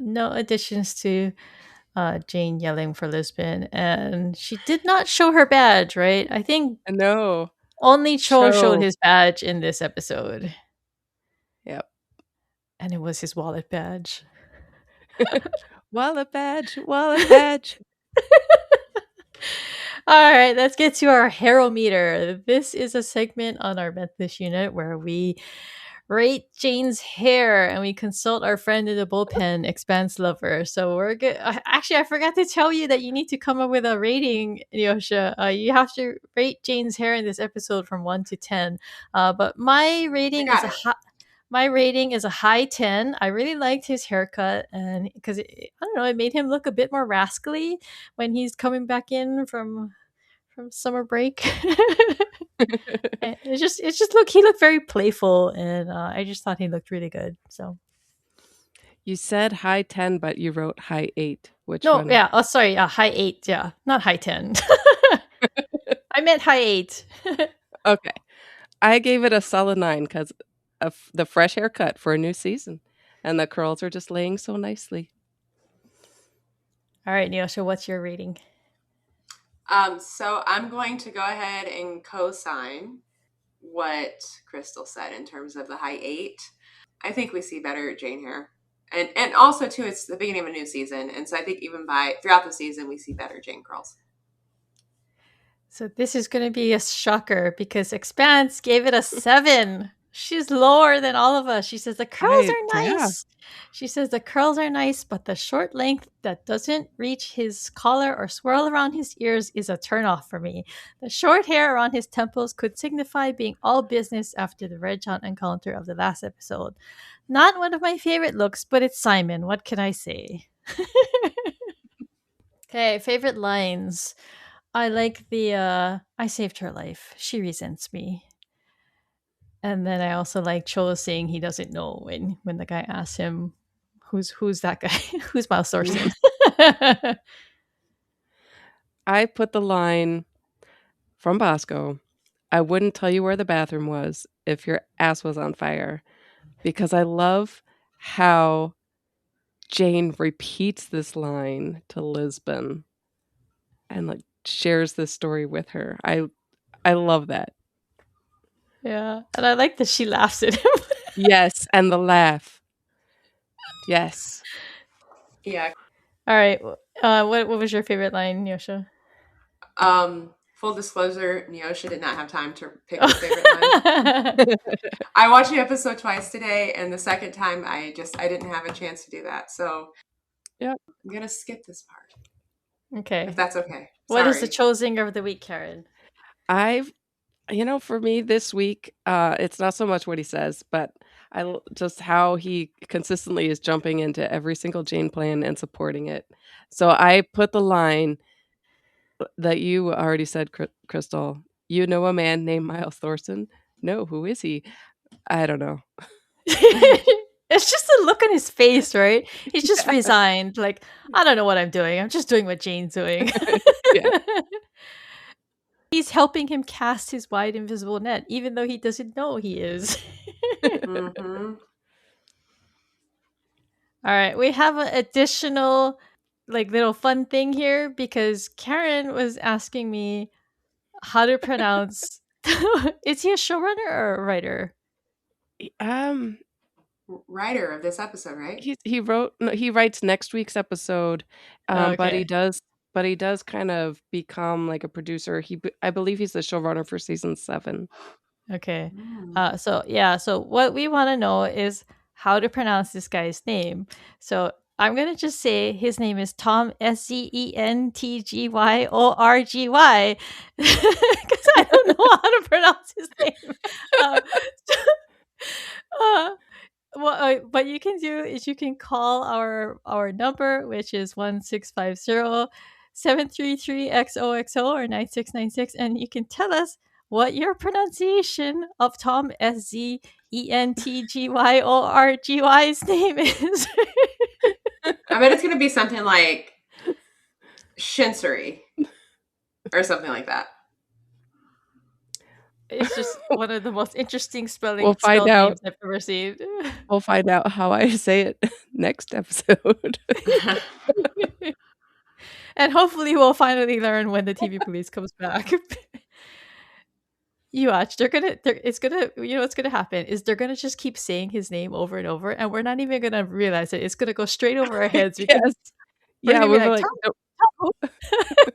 No additions to Jane yelling for Lisbon, and she did not show her badge, right? I think No. only Cho showed Cho. his badge in this episode, Yep. and it was his wallet badge. Wallet badge, wallet badge. All right, let's get to our Harometer. This is a segment on our Mentalist unit where we rate Jane's hair and we consult our friend in the bullpen, Expanse Lover. So we're good. Actually, I forgot to tell you that you need to come up with a rating, Yosha. You have to rate Jane's hair in this episode from 1 to 10. But my I rating is got a it. high. My rating is a high 10. I really liked his haircut, and because I don't know, it made him look a bit more rascally when he's coming back in from summer break. And it's just look he looked very playful, and I just thought he looked really good. So You said high 10, but you wrote high 8. Which no, one? yeah, oh sorry, yeah, high 8, yeah, not high 10. I meant high 8. Okay. I gave it a solid 9 because of the fresh haircut for a new season. And the curls are just laying so nicely. All right, Neil. So what's your rating? So I'm going to go ahead and co-sign what Crystal said in terms of the high 8. I think we see better Jane hair. And also too, it's the beginning of a new season. And so I think even throughout the season we see better Jane curls. So this is going to be a shocker because Expanse gave it a 7. She's lower than all of us. She says the curls are Yeah. nice. She says the curls are nice, but the short length that doesn't reach his collar or swirl around his ears is a turnoff for me. The short hair around his temples could signify being all business after the Red John encounter of the last episode. Not one of my favorite looks, but it's Simon. What can I say? Okay, favorite lines. I like the I saved her life. She resents me. And then I also like Cho saying he doesn't know when the guy asks him who's that guy? Who's Miles Thorson? I put the line from Bosco, I wouldn't tell you where the bathroom was if your ass was on fire, because I love how Jane repeats this line to Lisbon and like shares this story with her. I love that. Yeah. And I like that she laughs at him. Yes, and the laugh. Yes. Yeah. All right. What was your favorite line, Yosha? Full disclosure, Neoshia did not have time to pick his favorite line. I watched the episode twice today, and the second time I didn't have a chance to do that. So Yep. I'm gonna skip this part. Okay. If that's okay. What is Sorry. the choosing of the week, Karin? For me this week, it's not so much what he says, but just how he consistently is jumping into every single Jane plan and supporting it. So I put the line that you already said, Crystal. You know a man named Miles Thorson? No, who is he? I don't know. It's just the look on his face, right? He's just Yeah. resigned. Like, I don't know what I'm doing. I'm just doing what Jane's doing. Yeah. He's helping him cast his wide invisible net, even though he doesn't know he is. Mm-hmm. All right, we have an additional, like, little fun thing here because Karin was asking me how to pronounce. Is he a showrunner or a writer? Um, Writer of this episode, right? he writes next week's episode, but Okay. he does kind of become like a producer. I believe he's the showrunner for season 7. Okay. Mm. So what we want to know is how to pronounce this guy's name. So I'm gonna just say his name is Tom Sentgyorgy because I don't know how to pronounce his name. Uh, uh, what you can do is you can call our number, which is 1650-733-XOXO or 9696, and you can tell us what your pronunciation of Tom Sentgyorgy's name is. I bet it's gonna be something like Shinsuri or something like that. It's just one of the most interesting We'll find spelled out. names I've ever seen. We'll find out how I say it next episode. And hopefully we'll finally learn when the TV police comes back. You watch, it's gonna, what's gonna happen is they're gonna just keep saying his name over and over, and we're not even gonna realize it. It's gonna go straight over our heads because Yes. we're Yeah, gonna we'll be be like, like, Tom, "No, Tom.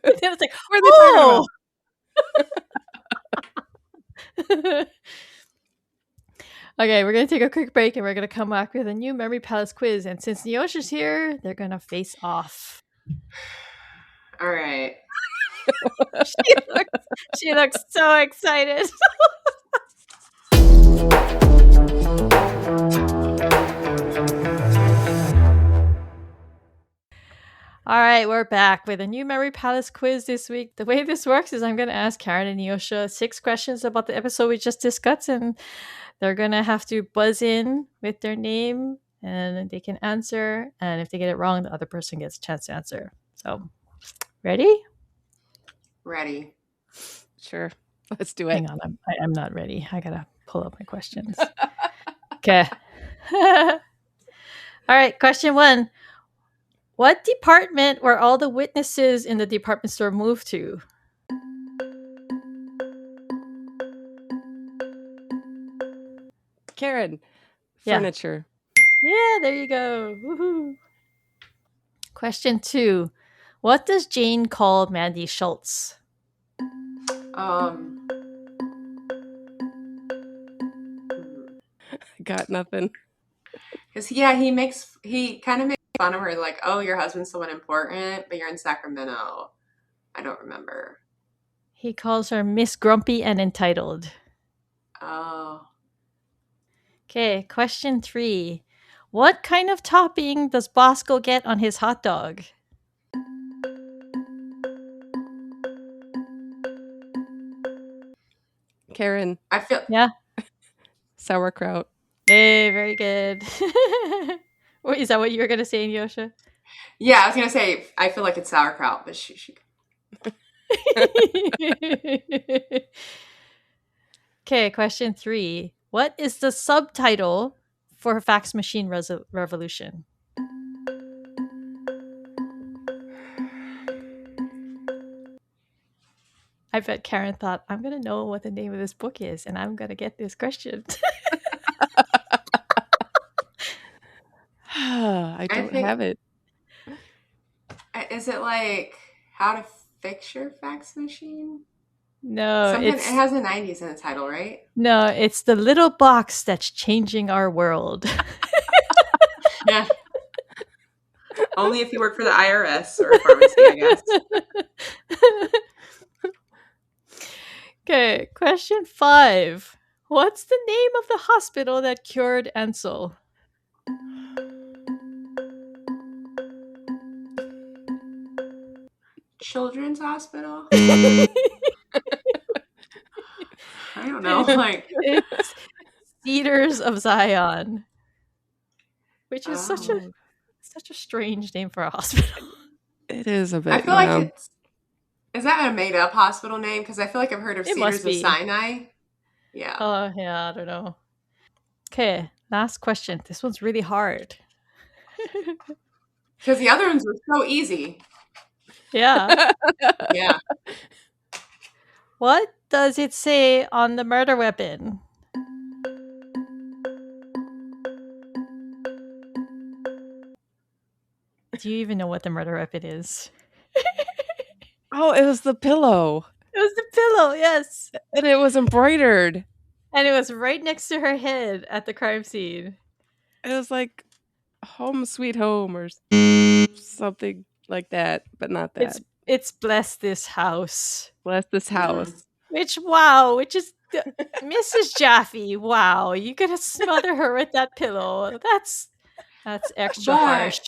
And then it's like, what are they talking oh. Okay, we're gonna take a quick break and we're gonna come back with a new Memory Palace quiz. And since Neosha's here, they're gonna face off. All right. She looks so excited. All right, we're back with a new Memory Palace quiz this week. The way this works is I'm going to ask Karin and Neosha 6 questions about the episode we just discussed, and they're going to have to buzz in with their name, and they can answer. And if they get it wrong, the other person gets a chance to answer. So, ready? Ready. Sure. Let's do it." Hang on, I'm not ready. I got to pull up my questions. Okay. All right, question 1. What department were all the witnesses in the department store moved to? Karin, Yeah. furniture. Yeah, there you go. Woohoo. Question 2. What does Jane call Mandy Schultz? Um. Got nothing. Because he kind of makes fun of her, like, oh, your husband's someone important, but you're in Sacramento. I don't remember. He calls her Miss Grumpy and Entitled. Oh. Okay, question 3. What kind of topping does Bosco get on his hot dog? Karin, I feel Yeah. sauerkraut. Hey, very good. Wait, is that what you were gonna say, Neoshia? Yeah, I was gonna say I feel like it's sauerkraut, but she Okay, question 3. What is the subtitle for Fax Machine Revolution? I bet Karen thought, I'm going to know what the name of this book is, and I'm going to get this question. I I don't think have it. is it like how to fix your fax machine? No, Something it has the 90s in the title, right? it's the little box that's changing our world. Yeah. Only if you work for the IRS or a pharmacy, I guess. Okay, question 5. What's the name of the hospital that cured Ansel? Children's Hospital? I I don't know. Like, It's Cedars of Zion, which is such oh. a strange name for a hospital. It is a I bit, feel like is that a made up hospital name? Because I feel like I've heard of It must Cedars of be. Sinai. Yeah. Oh, yeah, I don't know. Okay, last question. This one's really hard. Because the other ones were so easy. Yeah. Yeah. What does it say on the murder weapon? Do you even know what the murder weapon is? Oh, it was the pillow. It was the pillow, yes. And it was embroidered. And it was right next to her head at the crime scene. It was like Home Sweet Home or something like that, but not that. It's Bless This House. Bless this house. Which is Mrs. Jaffe. Wow, you could have smothered her with that pillow. That's extra harsh.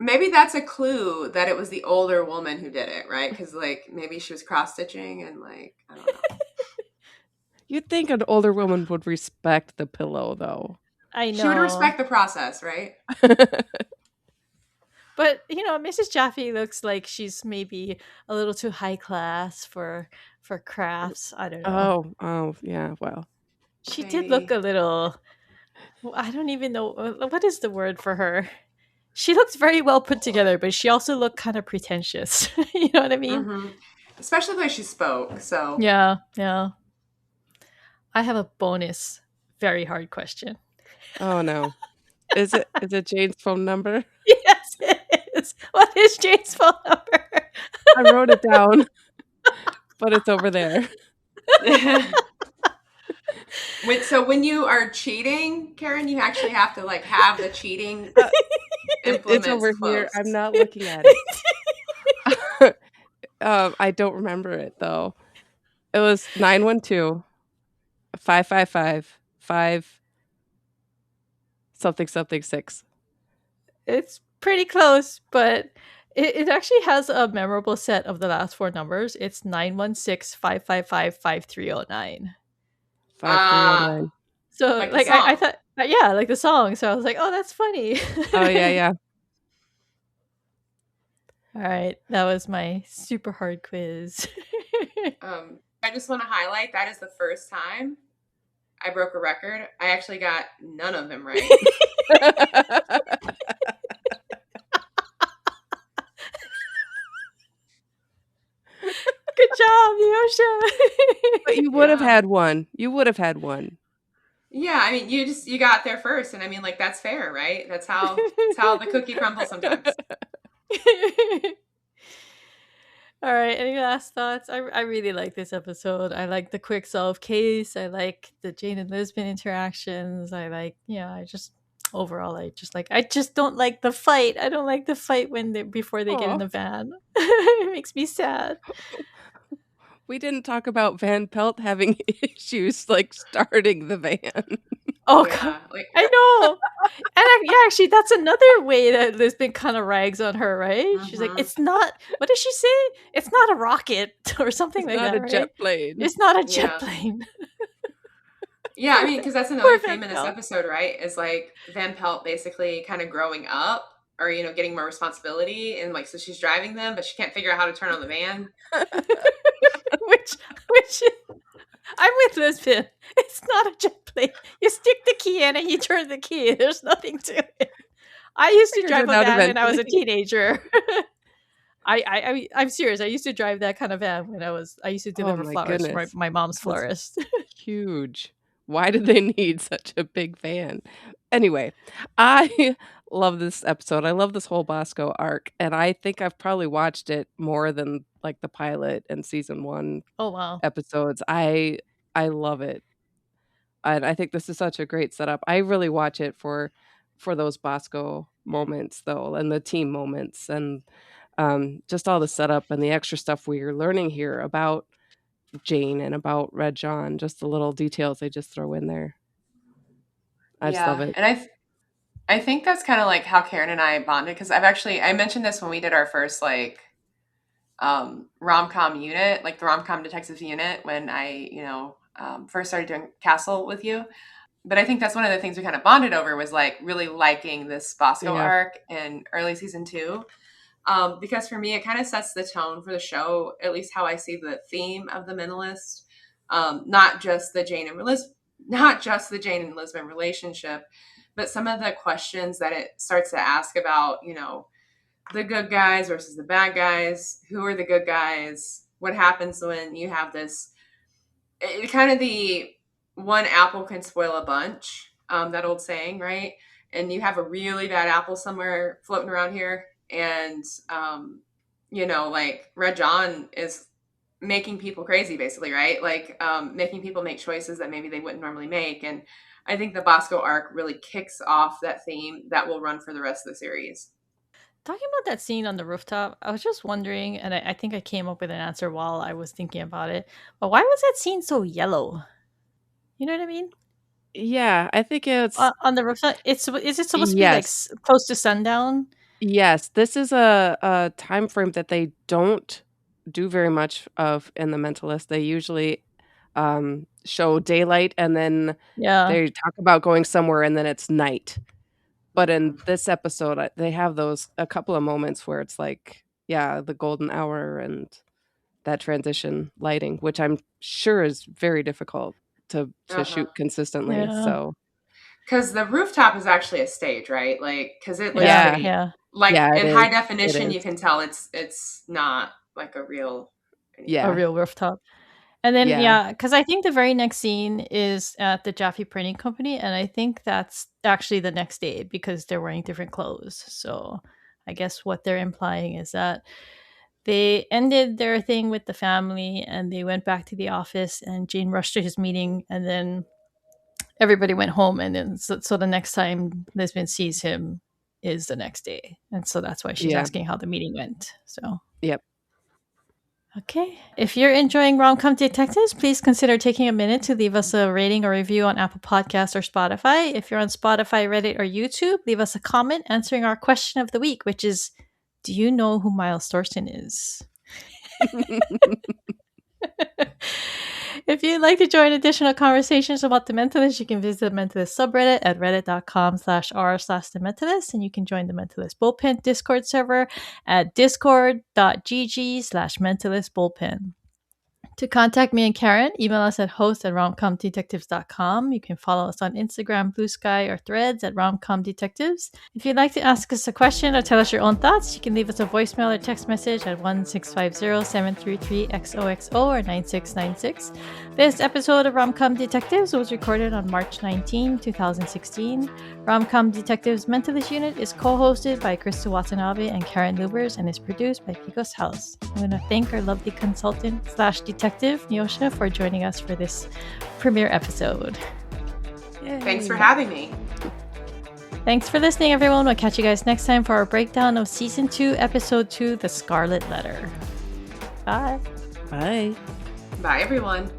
Maybe that's a clue that it was the older woman who did it, right? Because like maybe she was cross stitching and like I don't know. You'd think an older woman would respect the pillow, though. I know. She would respect the process, right? But Mrs. Jaffe looks like she's maybe a little too high class for crafts. I don't know. Oh, yeah. Well, She did look a little. I don't even know what is the word for her. She looked very well put together, but she also looked kind of pretentious. You know what I mean? Mm-hmm. Especially the way she spoke. So yeah. I have a bonus, very hard question. oh no, is it Jane's phone number? Yes, it is. What is Jane's phone number? I wrote it down, but it's over there. So when you are cheating, Karin, you actually have to like have the cheating implements It's over close. here. I'm not looking at it. I don't remember it though. It was 912 555 5 something something 6. It's pretty close, but it actually has a memorable set of the last 4 numbers. It's 916-555-5309. 5309. So Like the I song. thought yeah, like the song. So I was like, oh, that's funny. Oh yeah. All right, that was my super hard quiz. I just want to highlight that is the first time I broke a record. I actually got none of them right. Good job, Neoshia. But you would have had one. You would have had one. Yeah, I mean, you got there first, and I mean, like that's fair, right? That's how the cookie crumbles sometimes. All right. Any last thoughts? I really like this episode. I like the quick solve case. I like the Jane and Lisbon interactions. I like, I just overall, I just don't like the fight. I don't like the fight before they get in Oh, the van. It makes me sad. we didn't talk about Van Pelt having issues like starting the van. Oh Oh god, yeah, like I know. And yeah, actually, that's another way that Lisbon kind of rags on her, right? She's like, hmm "It's not." What does she say? It's not a rocket or something It's like not that, a jet right? plane. It's not a jet yeah. plane. Yeah, I poor, mean, because that's poor another Van theme in this Pelt. episode, right? Is like Van Pelt basically kind of growing up or, getting more responsibility. And like, so she's driving them, but she can't figure out how to turn on the van. which I'm with Lisbon. It's not a jet plane. You stick the key in and you turn the key. There's nothing to it. I used to Figured drive it a out van when I was a eventually. teenager. I'm serious. I used to drive that kind of van when I used to Oh deliver my flowers for goodness. my mom's That's florist. huge. Why did they need such a big van? Anyway, I love this episode. I love this whole Bosco arc, and I think I've probably watched it more than like the pilot and season 1 Oh wow. episodes. I love it. And I think this is such a great setup. I really watch it for those Bosco moments though, and the team moments, and just all the setup and the extra stuff we're learning here about Jane and about Red John, just the little details they just throw in there. I just love Yeah. it. And I think that's kind of like how Karen and I bonded because I mentioned this when we did our first like rom-com unit, like the rom-com detectives unit when I, first started doing Castle with you. But I think that's one of the things we kind of bonded over was like really liking this Bosco Yeah. arc in early season 2. Because for me, it kind of sets the tone for the show, at least how I see the theme of the Mentalist. Not just the not just the Jane and Lisbon relationship, but some of the questions that it starts to ask about, the good guys versus the bad guys. Who are the good guys? What happens when you have this? Kind of the one apple can spoil a bunch. That old saying, right? And you have a really bad apple somewhere floating around here, and like Red John is making people crazy, basically, right? Like making people make choices that maybe they wouldn't normally make. And I think the Bosco arc really kicks off that theme that will run for the rest of the series. Talking about that scene on the rooftop, I was just wondering, and I think I came up with an answer while I was thinking about it. But why was that scene so yellow? You know what I mean? Yeah, I think it's On the rooftop, is it supposed to be like yes. close to sundown? Yes, this is a time frame that they don't do very much of in The Mentalist. They usually, show daylight, and then Yeah. they talk about going somewhere, and then it's night. But in this episode, they have those a couple of moments where it's like, yeah, the golden hour and that transition lighting, which I'm sure is very difficult to Uh-huh. shoot consistently, Yeah. so Because the rooftop is actually a stage, right? Like, because it looks Yeah. yeah. pretty, Yeah. like Yeah, it in is. high It definition, is. you can tell it's not like a real A Yeah. anything. real rooftop. And then Yeah. yeah, because I think the very next scene is at the Jaffe Printing Company, and I think that's actually the next day because they're wearing different clothes. So I guess what they're implying is that they ended their thing with the family and they went back to the office, and Jane rushed to his meeting, and then everybody went home, and then so the next time Lisbon sees him is the next day, and so that's why she's Yeah. asking how the meeting went. So Yep. okay. If you're enjoying Rom-Com Detectives, please consider taking a minute to leave us a rating or review on Apple Podcasts or Spotify. If you're on Spotify, Reddit, or YouTube, leave us a comment answering our question of the week, which is, do you know who Miles Thorson is? If you'd like to join additional conversations about The Mentalist, you can visit the Mentalist subreddit at reddit.com/r/The Mentalist, and you can join the Mentalist Bullpen Discord server at discord.gg/Mentalist Bullpen. To contact me and Karin, email us at host@romcomdetectives.com. You can follow us on Instagram, Blue Sky, or Threads at Rom-Com Detectives. If you'd like to ask us a question or tell us your own thoughts, you can leave us a voicemail or text message at 1-650-733-XOXO or 9696. This episode of Rom-Com Detectives was recorded on March 19, 2016. Rom-Com Detectives Mentalist Unit is co-hosted by Krista Watanabe and Karin Lubbers and is produced by Pico's House. I'm going to thank our lovely consultant/detective Neoshia for joining us for this premiere episode. Yay. Thanks for having me. Thanks for listening, everyone. We'll catch you guys next time for our breakdown of Season 2, Episode 2, The Scarlet Letter. Bye. Bye. Bye, everyone.